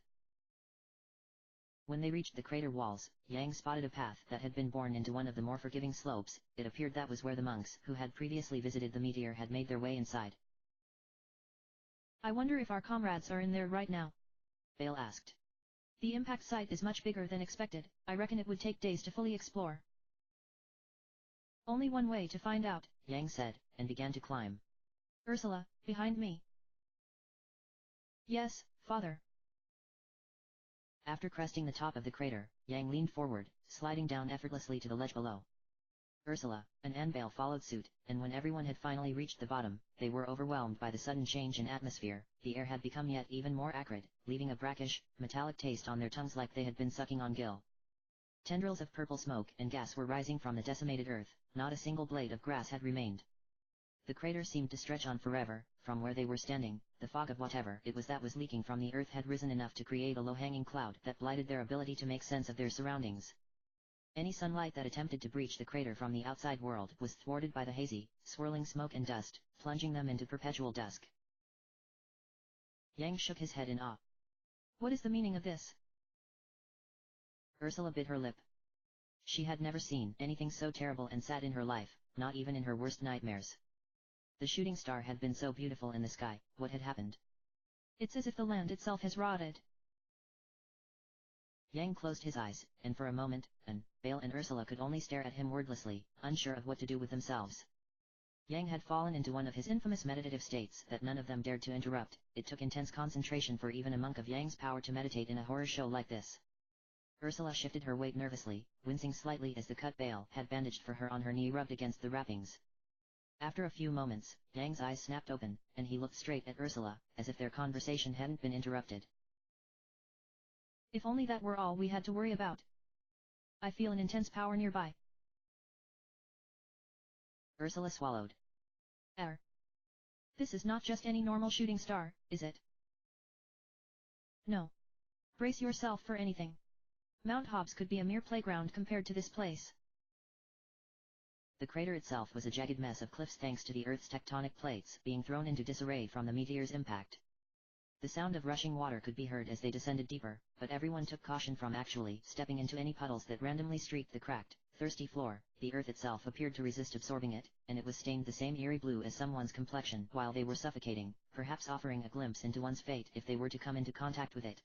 When they reached the crater walls, Yang spotted a path that had been borne into one of the more forgiving slopes. It appeared that was where the monks who had previously visited the meteor had made their way inside. I wonder if our comrades are in there right now? Bale asked. The impact site is much bigger than expected. I reckon it would take days to fully explore. Only one way to find out, Yang said, and began to climb. Ursula, behind me. Yes, father. After cresting the top of the crater, Yang leaned forward, sliding down effortlessly to the ledge below. Ursula and Annabelle followed suit, and when everyone had finally reached the bottom, they were overwhelmed by the sudden change in atmosphere. The air had become yet even more acrid, leaving a brackish, metallic taste on their tongues like they had been sucking on gill. Tendrils of purple smoke and gas were rising from the decimated earth. Not a single blade of grass had remained. The crater seemed to stretch on forever. From where they were standing, the fog of whatever it was that was leaking from the earth had risen enough to create a low-hanging cloud that blighted their ability to make sense of their surroundings. Any sunlight that attempted to breach the crater from the outside world was thwarted by the hazy, swirling smoke and dust, plunging them into perpetual dusk. Yang shook his head in awe. What is the meaning of this? Ursula bit her lip. She had never seen anything so terrible and sad in her life, not even in her worst nightmares. The shooting star had been so beautiful in the sky. What had happened? It's as if the land itself has rotted. Yang closed his eyes, and for a moment, Bale and Ursula could only stare at him wordlessly, unsure of what to do with themselves. Yang had fallen into one of his infamous meditative states that none of them dared to interrupt. It took intense concentration for even a monk of Yang's power to meditate in a horror show like this. Ursula shifted her weight nervously, wincing slightly as the cut Bale had bandaged for her on her knee rubbed against the wrappings. After a few moments, Yang's eyes snapped open, and he looked straight at Ursula, as if their conversation hadn't been interrupted. If only that were all we had to worry about. I feel an intense power nearby. Ursula swallowed. This is not just any normal shooting star, is it? No. Brace yourself for anything. Mount Hobbs could be a mere playground compared to this place. The crater itself was a jagged mess of cliffs thanks to the Earth's tectonic plates being thrown into disarray from the meteor's impact. The sound of rushing water could be heard as they descended deeper, but everyone took caution from actually stepping into any puddles that randomly streaked the cracked, thirsty floor. The earth itself appeared to resist absorbing it, and it was stained the same eerie blue as someone's complexion while they were suffocating, perhaps offering a glimpse into one's fate if they were to come into contact with it.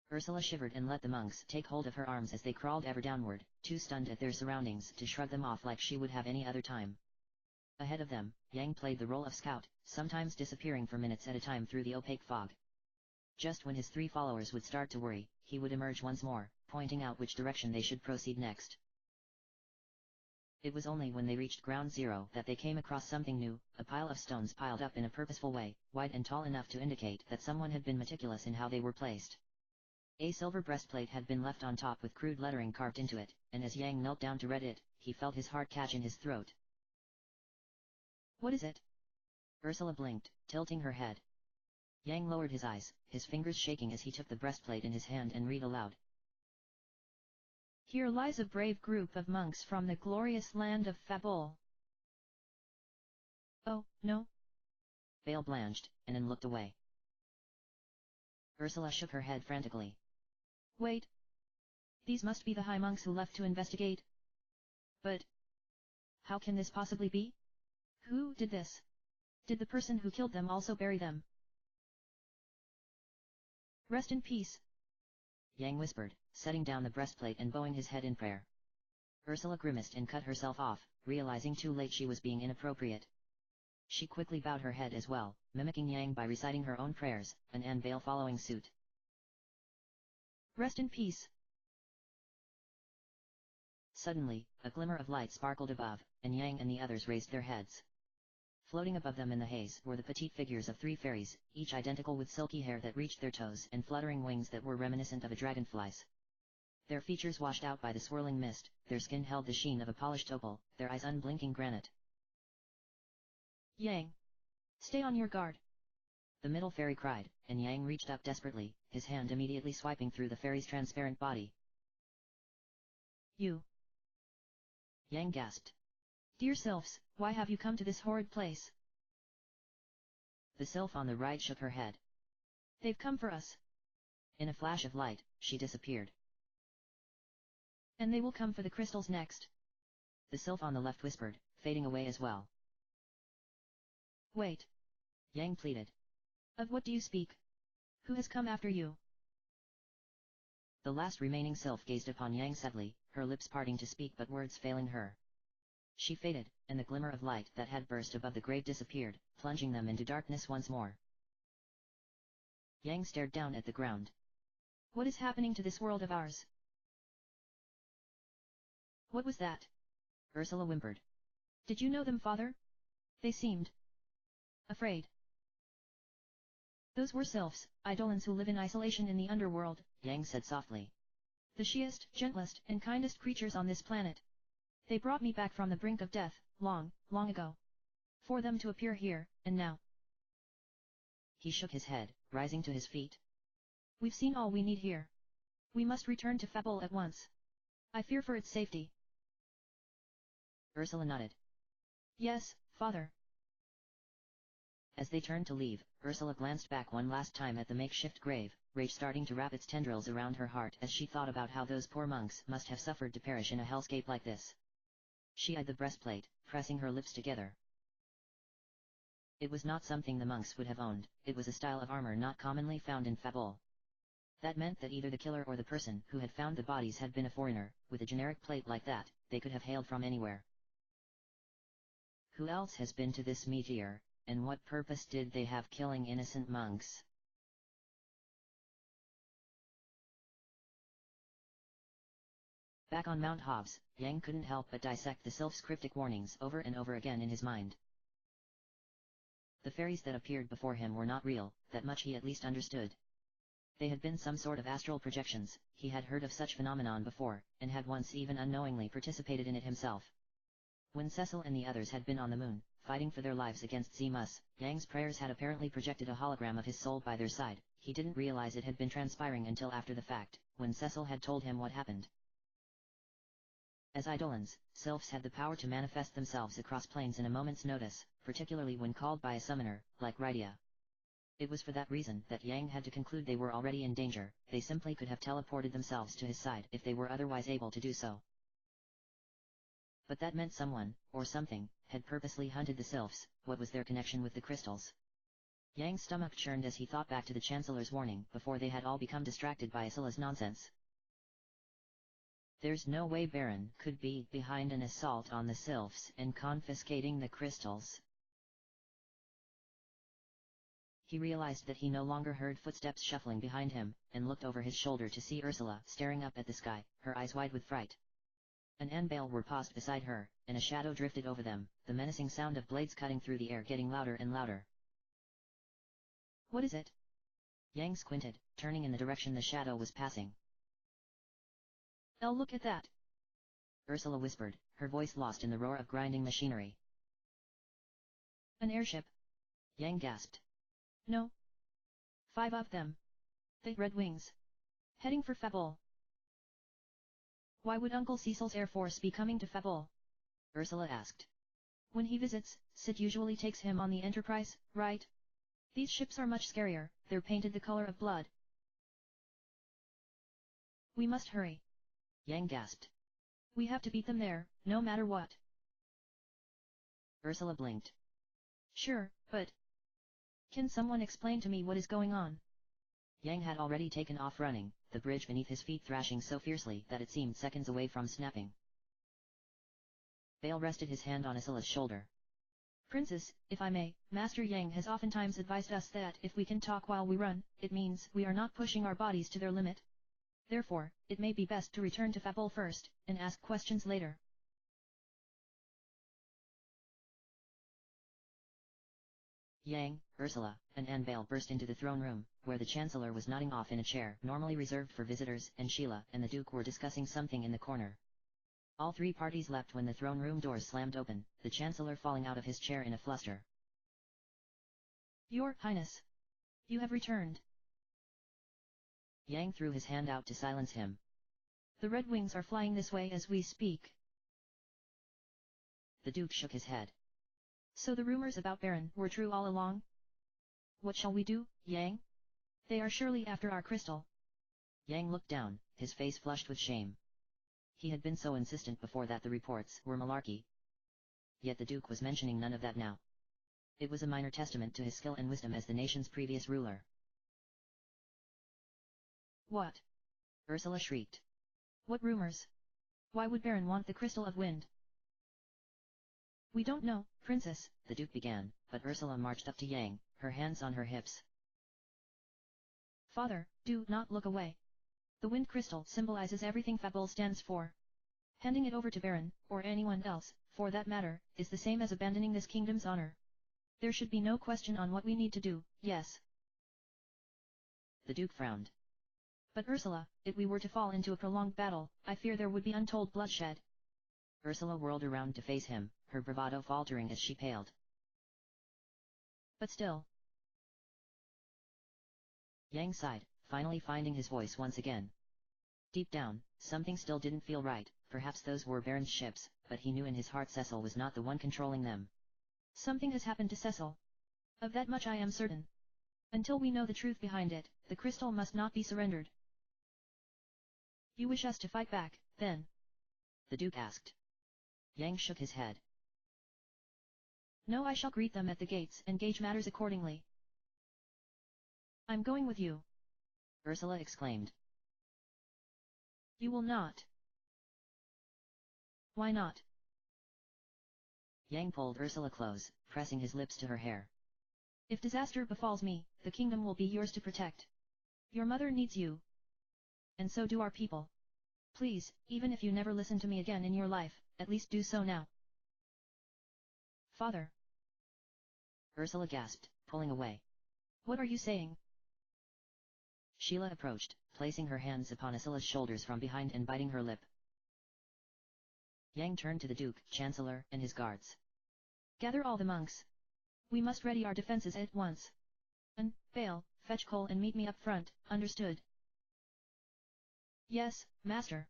Ursula shivered and let the monks take hold of her arms as they crawled ever downward, too stunned at their surroundings to shrug them off like she would have any other time. Ahead of them, Yang played the role of scout, sometimes disappearing for minutes at a time through the opaque fog. Just when his three followers would start to worry, he would emerge once more, pointing out which direction they should proceed next. It was only when they reached ground zero that they came across something new, a pile of stones piled up in a purposeful way, wide and tall enough to indicate that someone had been meticulous in how they were placed. A silver breastplate had been left on top with crude lettering carved into it, and as Yang knelt down to read it, he felt his heart catch in his throat. What is it? Ursula blinked, tilting her head. Yang lowered his eyes, his fingers shaking as he took the breastplate in his hand and read aloud. Here lies a brave group of monks from the glorious land of Fabul. Oh, no? Bale blanched, and then looked away. Ursula shook her head frantically. Wait. These must be the high monks who left to investigate. But how can this possibly be? Who did this? Did the person who killed them also bury them? Rest in peace. Yang whispered, setting down the breastplate and bowing his head in prayer. Ursula grimaced and cut herself off, realizing too late she was being inappropriate. She quickly bowed her head as well, mimicking Yang by reciting her own prayers, and Bale following suit. Rest in peace. Suddenly, a glimmer of light sparkled above, and Yang and the others raised their heads. Floating above them in the haze were the petite figures of three fairies, each identical with silky hair that reached their toes and fluttering wings that were reminiscent of a dragonfly's. Their features washed out by the swirling mist, their skin held the sheen of a polished opal, their eyes unblinking granite. Yang! Stay on your guard! The middle fairy cried, and Yang reached up desperately, his hand immediately swiping through the fairy's transparent body. You! Yang gasped. Dear sylphs, why have you come to this horrid place? The sylph on the right shook her head. They've come for us. In a flash of light, she disappeared. And they will come for the crystals next, the sylph on the left whispered, fading away as well. Wait. Yang pleaded. Of what do you speak? Who has come after you? The last remaining sylph gazed upon Yang sadly, her lips parting to speak but words failing her. She faded, and the glimmer of light that had burst above the grave disappeared, plunging them into darkness once more. Yang stared down at the ground. What is happening to this world of ours? What was that? Ursula whimpered. Did you know them, father? They seemed afraid. Those were sylphs, eidolons who live in isolation in the underworld, Yang said softly. The sheest, gentlest, and kindest creatures on this planet. They brought me back from the brink of death, long, long ago. For them to appear here, and now. He shook his head, rising to his feet. We've seen all we need here. We must return to Fabul at once. I fear for its safety. Ursula nodded. Yes, father. As they turned to leave, Ursula glanced back one last time at the makeshift grave, rage starting to wrap its tendrils around her heart as she thought about how those poor monks must have suffered to perish in a hellscape like this. She eyed the breastplate, pressing her lips together. It was not something the monks would have owned, it was a style of armor not commonly found in Fabul. That meant that either the killer or the person who had found the bodies had been a foreigner. With a generic plate like that, they could have hailed from anywhere. Who else has been to this meteor, and what purpose did they have killing innocent monks? Back on Mount Hobbs, Yang couldn't help but dissect the sylph's cryptic warnings over and over again in his mind. The fairies that appeared before him were not real, that much he at least understood. They had been some sort of astral projections, he had heard of such phenomenon before, and had once even unknowingly participated in it himself. When Cecil and the others had been on the moon, fighting for their lives against Zemus, Yang's prayers had apparently projected a hologram of his soul by their side. He didn't realize it had been transpiring until after the fact, when Cecil had told him what happened. As eidolons, sylphs had the power to manifest themselves across planes in a moment's notice, particularly when called by a summoner, like Rydia. It was for that reason that Yang had to conclude they were already in danger. They simply could have teleported themselves to his side if they were otherwise able to do so. But that meant someone, or something, had purposely hunted the sylphs. What was their connection with the crystals? Yang's stomach churned as he thought back to the Chancellor's warning before they had all become distracted by Asila's nonsense. There's no way Baron could be behind an assault on the sylphs and confiscating the crystals. He realized that he no longer heard footsteps shuffling behind him, and looked over his shoulder to see Ursula staring up at the sky, her eyes wide with fright. An Anbale were paused beside her, and a shadow drifted over them, the menacing sound of blades cutting through the air getting louder and louder. What is it? Yang squinted, turning in the direction the shadow was passing. Elle, look at that! Ursula whispered, her voice lost in the roar of grinding machinery. An airship. Yang gasped. No. 5 of them. The Red Wings. Heading for Fabul. Why would Uncle Cecil's Air Force be coming to Fabul? Ursula asked. When he visits, Sid usually takes him on the Enterprise, right? These ships are much scarier, they're painted the color of blood. We must hurry. Yang gasped. We have to beat them there, no matter what. Ursula blinked. Sure, but... Can someone explain to me what is going on? Yang had already taken off running, the bridge beneath his feet thrashing so fiercely that it seemed seconds away from snapping. Bale rested his hand on Asila's shoulder. Princess, if I may, Master Yang has oftentimes advised us that if we can talk while we run, it means we are not pushing our bodies to their limit. Therefore, it may be best to return to Fabul first, and ask questions later. Yang, Ursula, and Anbale burst into the throne room, where the Chancellor was nodding off in a chair normally reserved for visitors, and Sheila and the Duke were discussing something in the corner. All three parties leapt when the throne room doors slammed open, the Chancellor falling out of his chair in a fluster. Your Highness! You have returned. Yang threw his hand out to silence him. The Red Wings are flying this way as we speak. The Duke shook his head. So the rumors about Baron were true all along? What shall we do, Yang? They are surely after our crystal. Yang looked down, his face flushed with shame. He had been so insistent before that the reports were malarkey. Yet the Duke was mentioning none of that now. It was a minor testament to his skill and wisdom as the nation's previous ruler. What? Ursula shrieked. What rumors? Why would Baron want the Crystal of Wind? We don't know, Princess, the Duke began, but Ursula marched up to Yang, her hands on her hips. Father, do not look away. The Wind Crystal symbolizes everything Fabul stands for. Handing it over to Baron, or anyone else, for that matter, is the same as abandoning this kingdom's honor. There should be no question on what we need to do, yes. The Duke frowned. But Ursula, if we were to fall into a prolonged battle, I fear there would be untold bloodshed. Ursula whirled around to face him, her bravado faltering as she paled. But still. Yang sighed, finally finding his voice once again. Deep down, something still didn't feel right, perhaps those were Baron's ships, but he knew in his heart Cecil was not the one controlling them. Something has happened to Cecil. Of that much I am certain. Until we know the truth behind it, the crystal must not be surrendered. You wish us to fight back, then? The Duke asked. Yang shook his head. No, I shall greet them at the gates and gauge matters accordingly. I'm going with you. Ursula exclaimed. You will not. Why not? Yang pulled Ursula close, pressing his lips to her hair. If disaster befalls me, the kingdom will be yours to protect. Your mother needs you. And so do our people. Please, even if you never listen to me again in your life, at least do so now. Father. Ursula gasped, pulling away. What are you saying? Sheila approached, placing her hands upon Ursula's shoulders from behind and biting her lip. Yang turned to the Duke, Chancellor, and his guards. Gather all the monks. We must ready our defenses at once. And, Bale, fetch coal and meet me up front, understood? Yes, Master.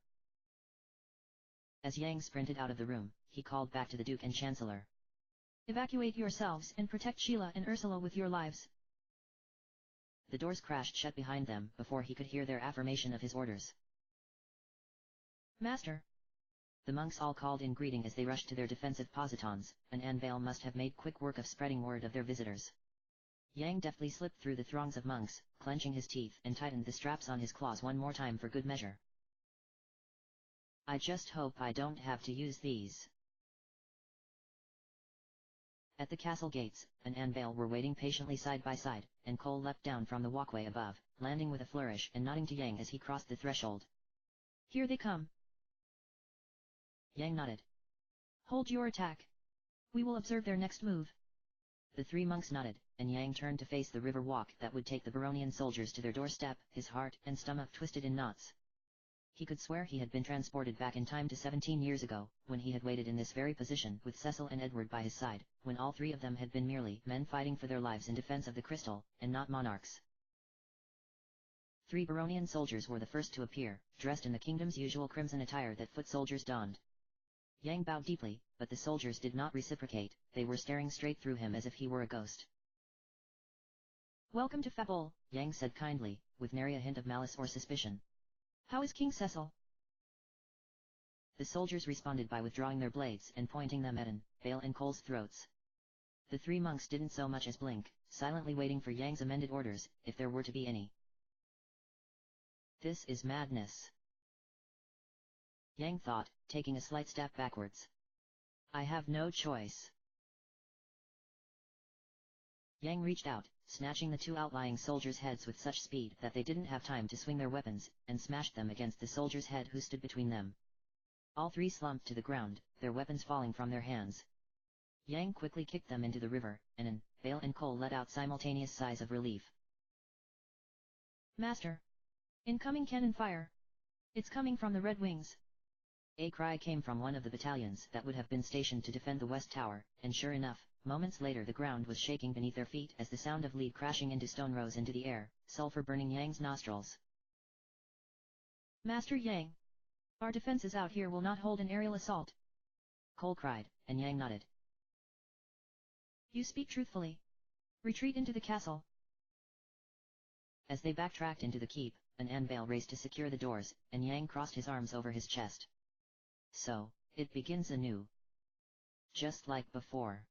As Yang sprinted out of the room, he called back to the Duke and Chancellor. Evacuate yourselves and protect Sheila and Ursula with your lives. The doors crashed shut behind them before he could hear their affirmation of his orders. Master. The monks all called in greeting as they rushed to their defensive positons, and Bale must have made quick work of spreading word of their visitors. Yang deftly slipped through the throngs of monks, clenching his teeth and tightened the straps on his claws one more time for good measure. I just hope I don't have to use these. At the castle gates, and Bale were waiting patiently side by side, and Cole leapt down from the walkway above, landing with a flourish and nodding to Yang as he crossed the threshold. Here they come. Yang nodded. Hold your attack. We will observe their next move. The three monks nodded, and Yang turned to face the river walk that would take the Baronian soldiers to their doorstep, his heart and stomach twisted in knots. He could swear he had been transported back in time to 17 years ago, when he had waited in this very position with Cecil and Edward by his side, when all three of them had been merely men fighting for their lives in defense of the crystal, and not monarchs. 3 Baronian soldiers were the first to appear, dressed in the kingdom's usual crimson attire that foot soldiers donned. Yang bowed deeply, but the soldiers did not reciprocate, they were staring straight through him as if he were a ghost. Welcome to Fabul, Yang said kindly, with nary a hint of malice or suspicion. How is King Cecil? The soldiers responded by withdrawing their blades and pointing them at Bale and Cole's throats. The 3 monks didn't so much as blink, silently waiting for Yang's amended orders, if there were to be any. This is madness. Yang thought, taking a slight step backwards. I have no choice. Yang reached out, snatching the 2 outlying soldiers' heads with such speed that they didn't have time to swing their weapons, and smashed them against the soldier's head who stood between them. All 3 slumped to the ground, their weapons falling from their hands. Yang quickly kicked them into the river, and Bale and Cole let out simultaneous sighs of relief. Master! Incoming cannon fire! It's coming from the Red Wings! A cry came from one of the battalions that would have been stationed to defend the West Tower, and sure enough, moments later the ground was shaking beneath their feet as the sound of lead crashing into stone rose into the air, sulfur burning Yang's nostrils. Master Yang! Our defenses out here will not hold an aerial assault! Cole cried, and Yang nodded. You speak truthfully. Retreat into the castle. As they backtracked into the keep, An anvil raced to secure the doors, and Yang crossed his arms over his chest. So, it begins anew. Just like before.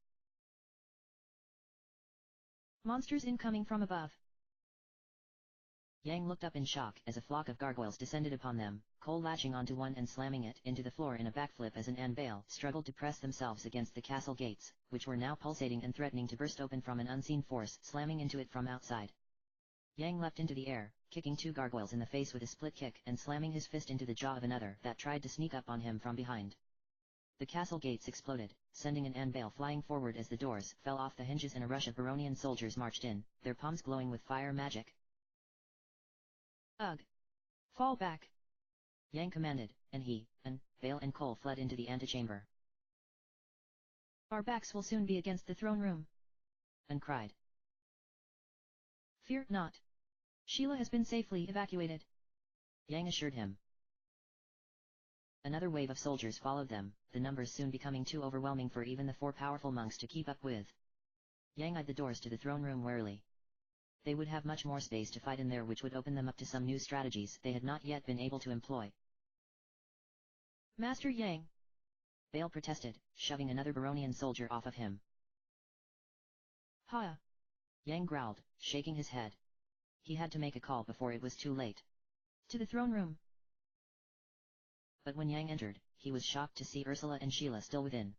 Monsters incoming from above. Yang looked up in shock as a flock of gargoyles descended upon them, Cole latching onto one and slamming it into the floor in a backflip as an anvil struggled to press themselves against the castle gates, which were now pulsating and threatening to burst open from an unseen force slamming into it from outside. Yang leapt into the air, kicking two gargoyles in the face with a split kick and slamming his fist into the jaw of another that tried to sneak up on him from behind. The castle gates exploded, sending an anvil flying forward as the doors fell off the hinges and a rush of Baronian soldiers marched in, their palms glowing with fire magic. Ugh! Fall back! Yang commanded, and he, Vale and Cole fled into the antechamber. Our backs will soon be against the throne room. An cried. Fear not. Sheila has been safely evacuated. Yang assured him. Another wave of soldiers followed them, the numbers soon becoming too overwhelming for even the four powerful monks to keep up with. Yang eyed the doors to the throne room warily. They would have much more space to fight in there, which would open them up to some new strategies they had not yet been able to employ. Master Yang! Vale protested, shoving another Baronian soldier off of him. Ha! Yang growled, shaking his head. He had to make a call before it was too late. To the throne room! But when Yang entered, he was shocked to see Ursula and Sheila still within.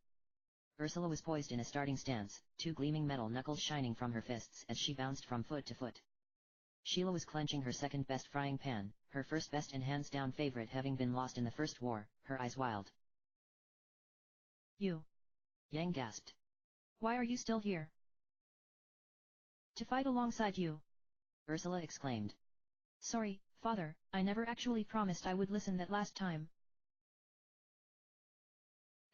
Ursula was poised in a starting stance, two gleaming metal knuckles shining from her fists as she bounced from foot to foot. Sheila was clenching her second-best frying pan, her first best and hands-down favorite having been lost in the first war, her eyes wild. You! Yang gasped. Why are you still here? To fight alongside you! Ursula exclaimed. Sorry, father, I never actually promised I would listen that last time.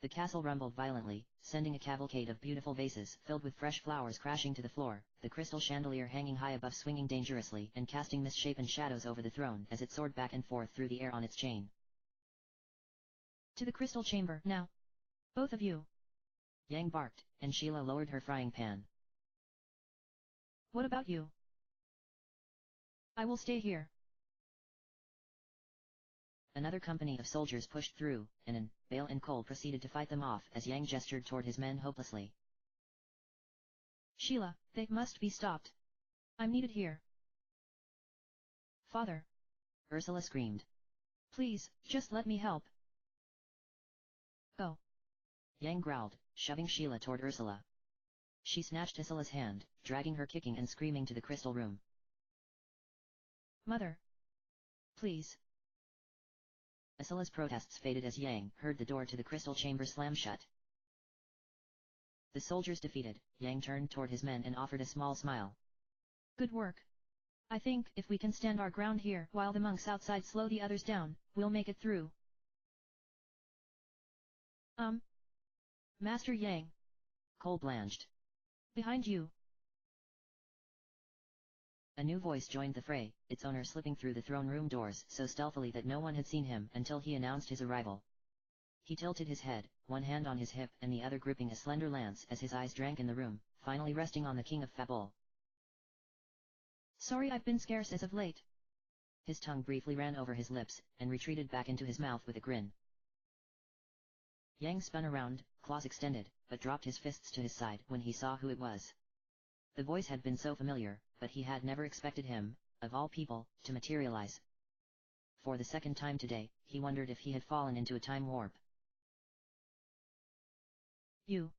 The castle rumbled violently, sending a cavalcade of beautiful vases filled with fresh flowers crashing to the floor, the crystal chandelier hanging high above swinging dangerously and casting misshapen shadows over the throne as it soared back and forth through the air on its chain. To the crystal chamber, now! Both of you! Yang barked, and Sheila lowered her frying pan. What about you? I will stay here. Another company of soldiers pushed through, and Vale and Cole proceeded to fight them off as Yang gestured toward his men hopelessly. Sheila, they must be stopped. I'm needed here. Father! Ursula screamed. Please, just let me help. Go! Yang growled, shoving Sheila toward Ursula. She snatched Ursula's hand, dragging her kicking and screaming to the crystal room. Mother! Please! Ursula's protests faded as Yang heard the door to the crystal chamber slam shut. The soldiers defeated, Yang turned toward his men and offered a small smile. Good work. I think if we can stand our ground here while the monks outside slow the others down, we'll make it through. Master Yang. Cole blanched. Behind you. A new voice joined the fray, its owner slipping through the throne room doors so stealthily that no one had seen him until he announced his arrival. He tilted his head, one hand on his hip and the other gripping a slender lance as his eyes drank in the room, finally resting on the king of Fabul. Sorry I've been scarce as of late. His tongue briefly ran over his lips, and retreated back into his mouth with a grin. Yang spun around, claws extended, but dropped his fists to his side when he saw who it was. The voice had been so familiar, but he had never expected him, of all people, to materialize. For the second time today, he wondered if he had fallen into a time warp. You.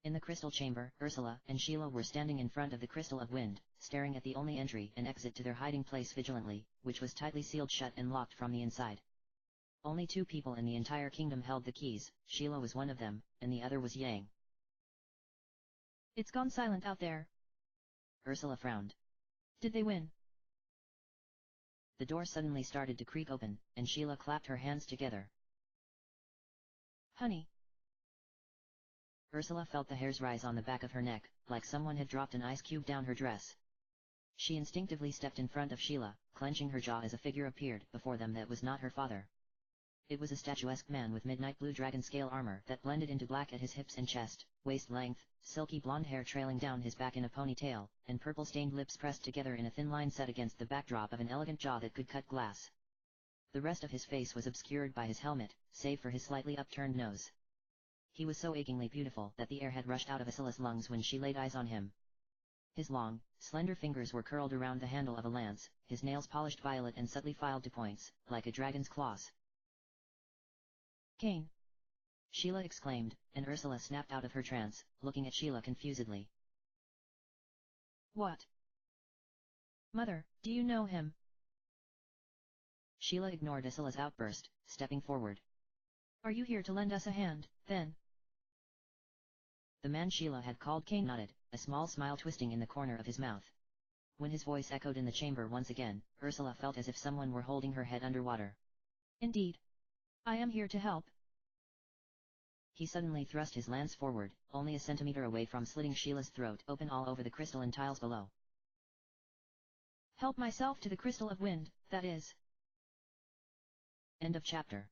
In the crystal chamber, Ursula and Sheila were standing in front of the crystal of wind, staring at the only entry and exit to their hiding place vigilantly, which was tightly sealed shut and locked from the inside. Only two people in the entire kingdom held the keys, Sheila was one of them, and the other was Yang. It's gone silent out there. Ursula frowned. Did they win? The door suddenly started to creak open, and Sheila clapped her hands together. Honey. Ursula felt the hairs rise on the back of her neck, like someone had dropped an ice cube down her dress. She instinctively stepped in front of Sheila, clenching her jaw as a figure appeared before them that was not her father. It was a statuesque man with midnight blue dragon scale armor that blended into black at his hips and chest, waist length, silky blonde hair trailing down his back in a ponytail, and purple-stained lips pressed together in a thin line set against the backdrop of an elegant jaw that could cut glass. The rest of his face was obscured by his helmet, save for his slightly upturned nose. He was so achingly beautiful that the air had rushed out of Ursula's lungs when she laid eyes on him. His long, slender fingers were curled around the handle of a lance, his nails polished violet and subtly filed to points, like a dragon's claws. Cain! Sheila exclaimed, and Ursula snapped out of her trance, looking at Sheila confusedly. What? Mother, do you know him? Sheila ignored Ursula's outburst, stepping forward. Are you here to lend us a hand, then? The man Sheila had called Cain nodded, a small smile twisting in the corner of his mouth. When his voice echoed in the chamber once again, Ursula felt as if someone were holding her head underwater. Indeed. I am here to help. He suddenly thrust his lance forward, only a centimeter away from slitting Sheila's throat open all over the crystalline tiles below. Help myself to the crystal of wind, that is. End of chapter.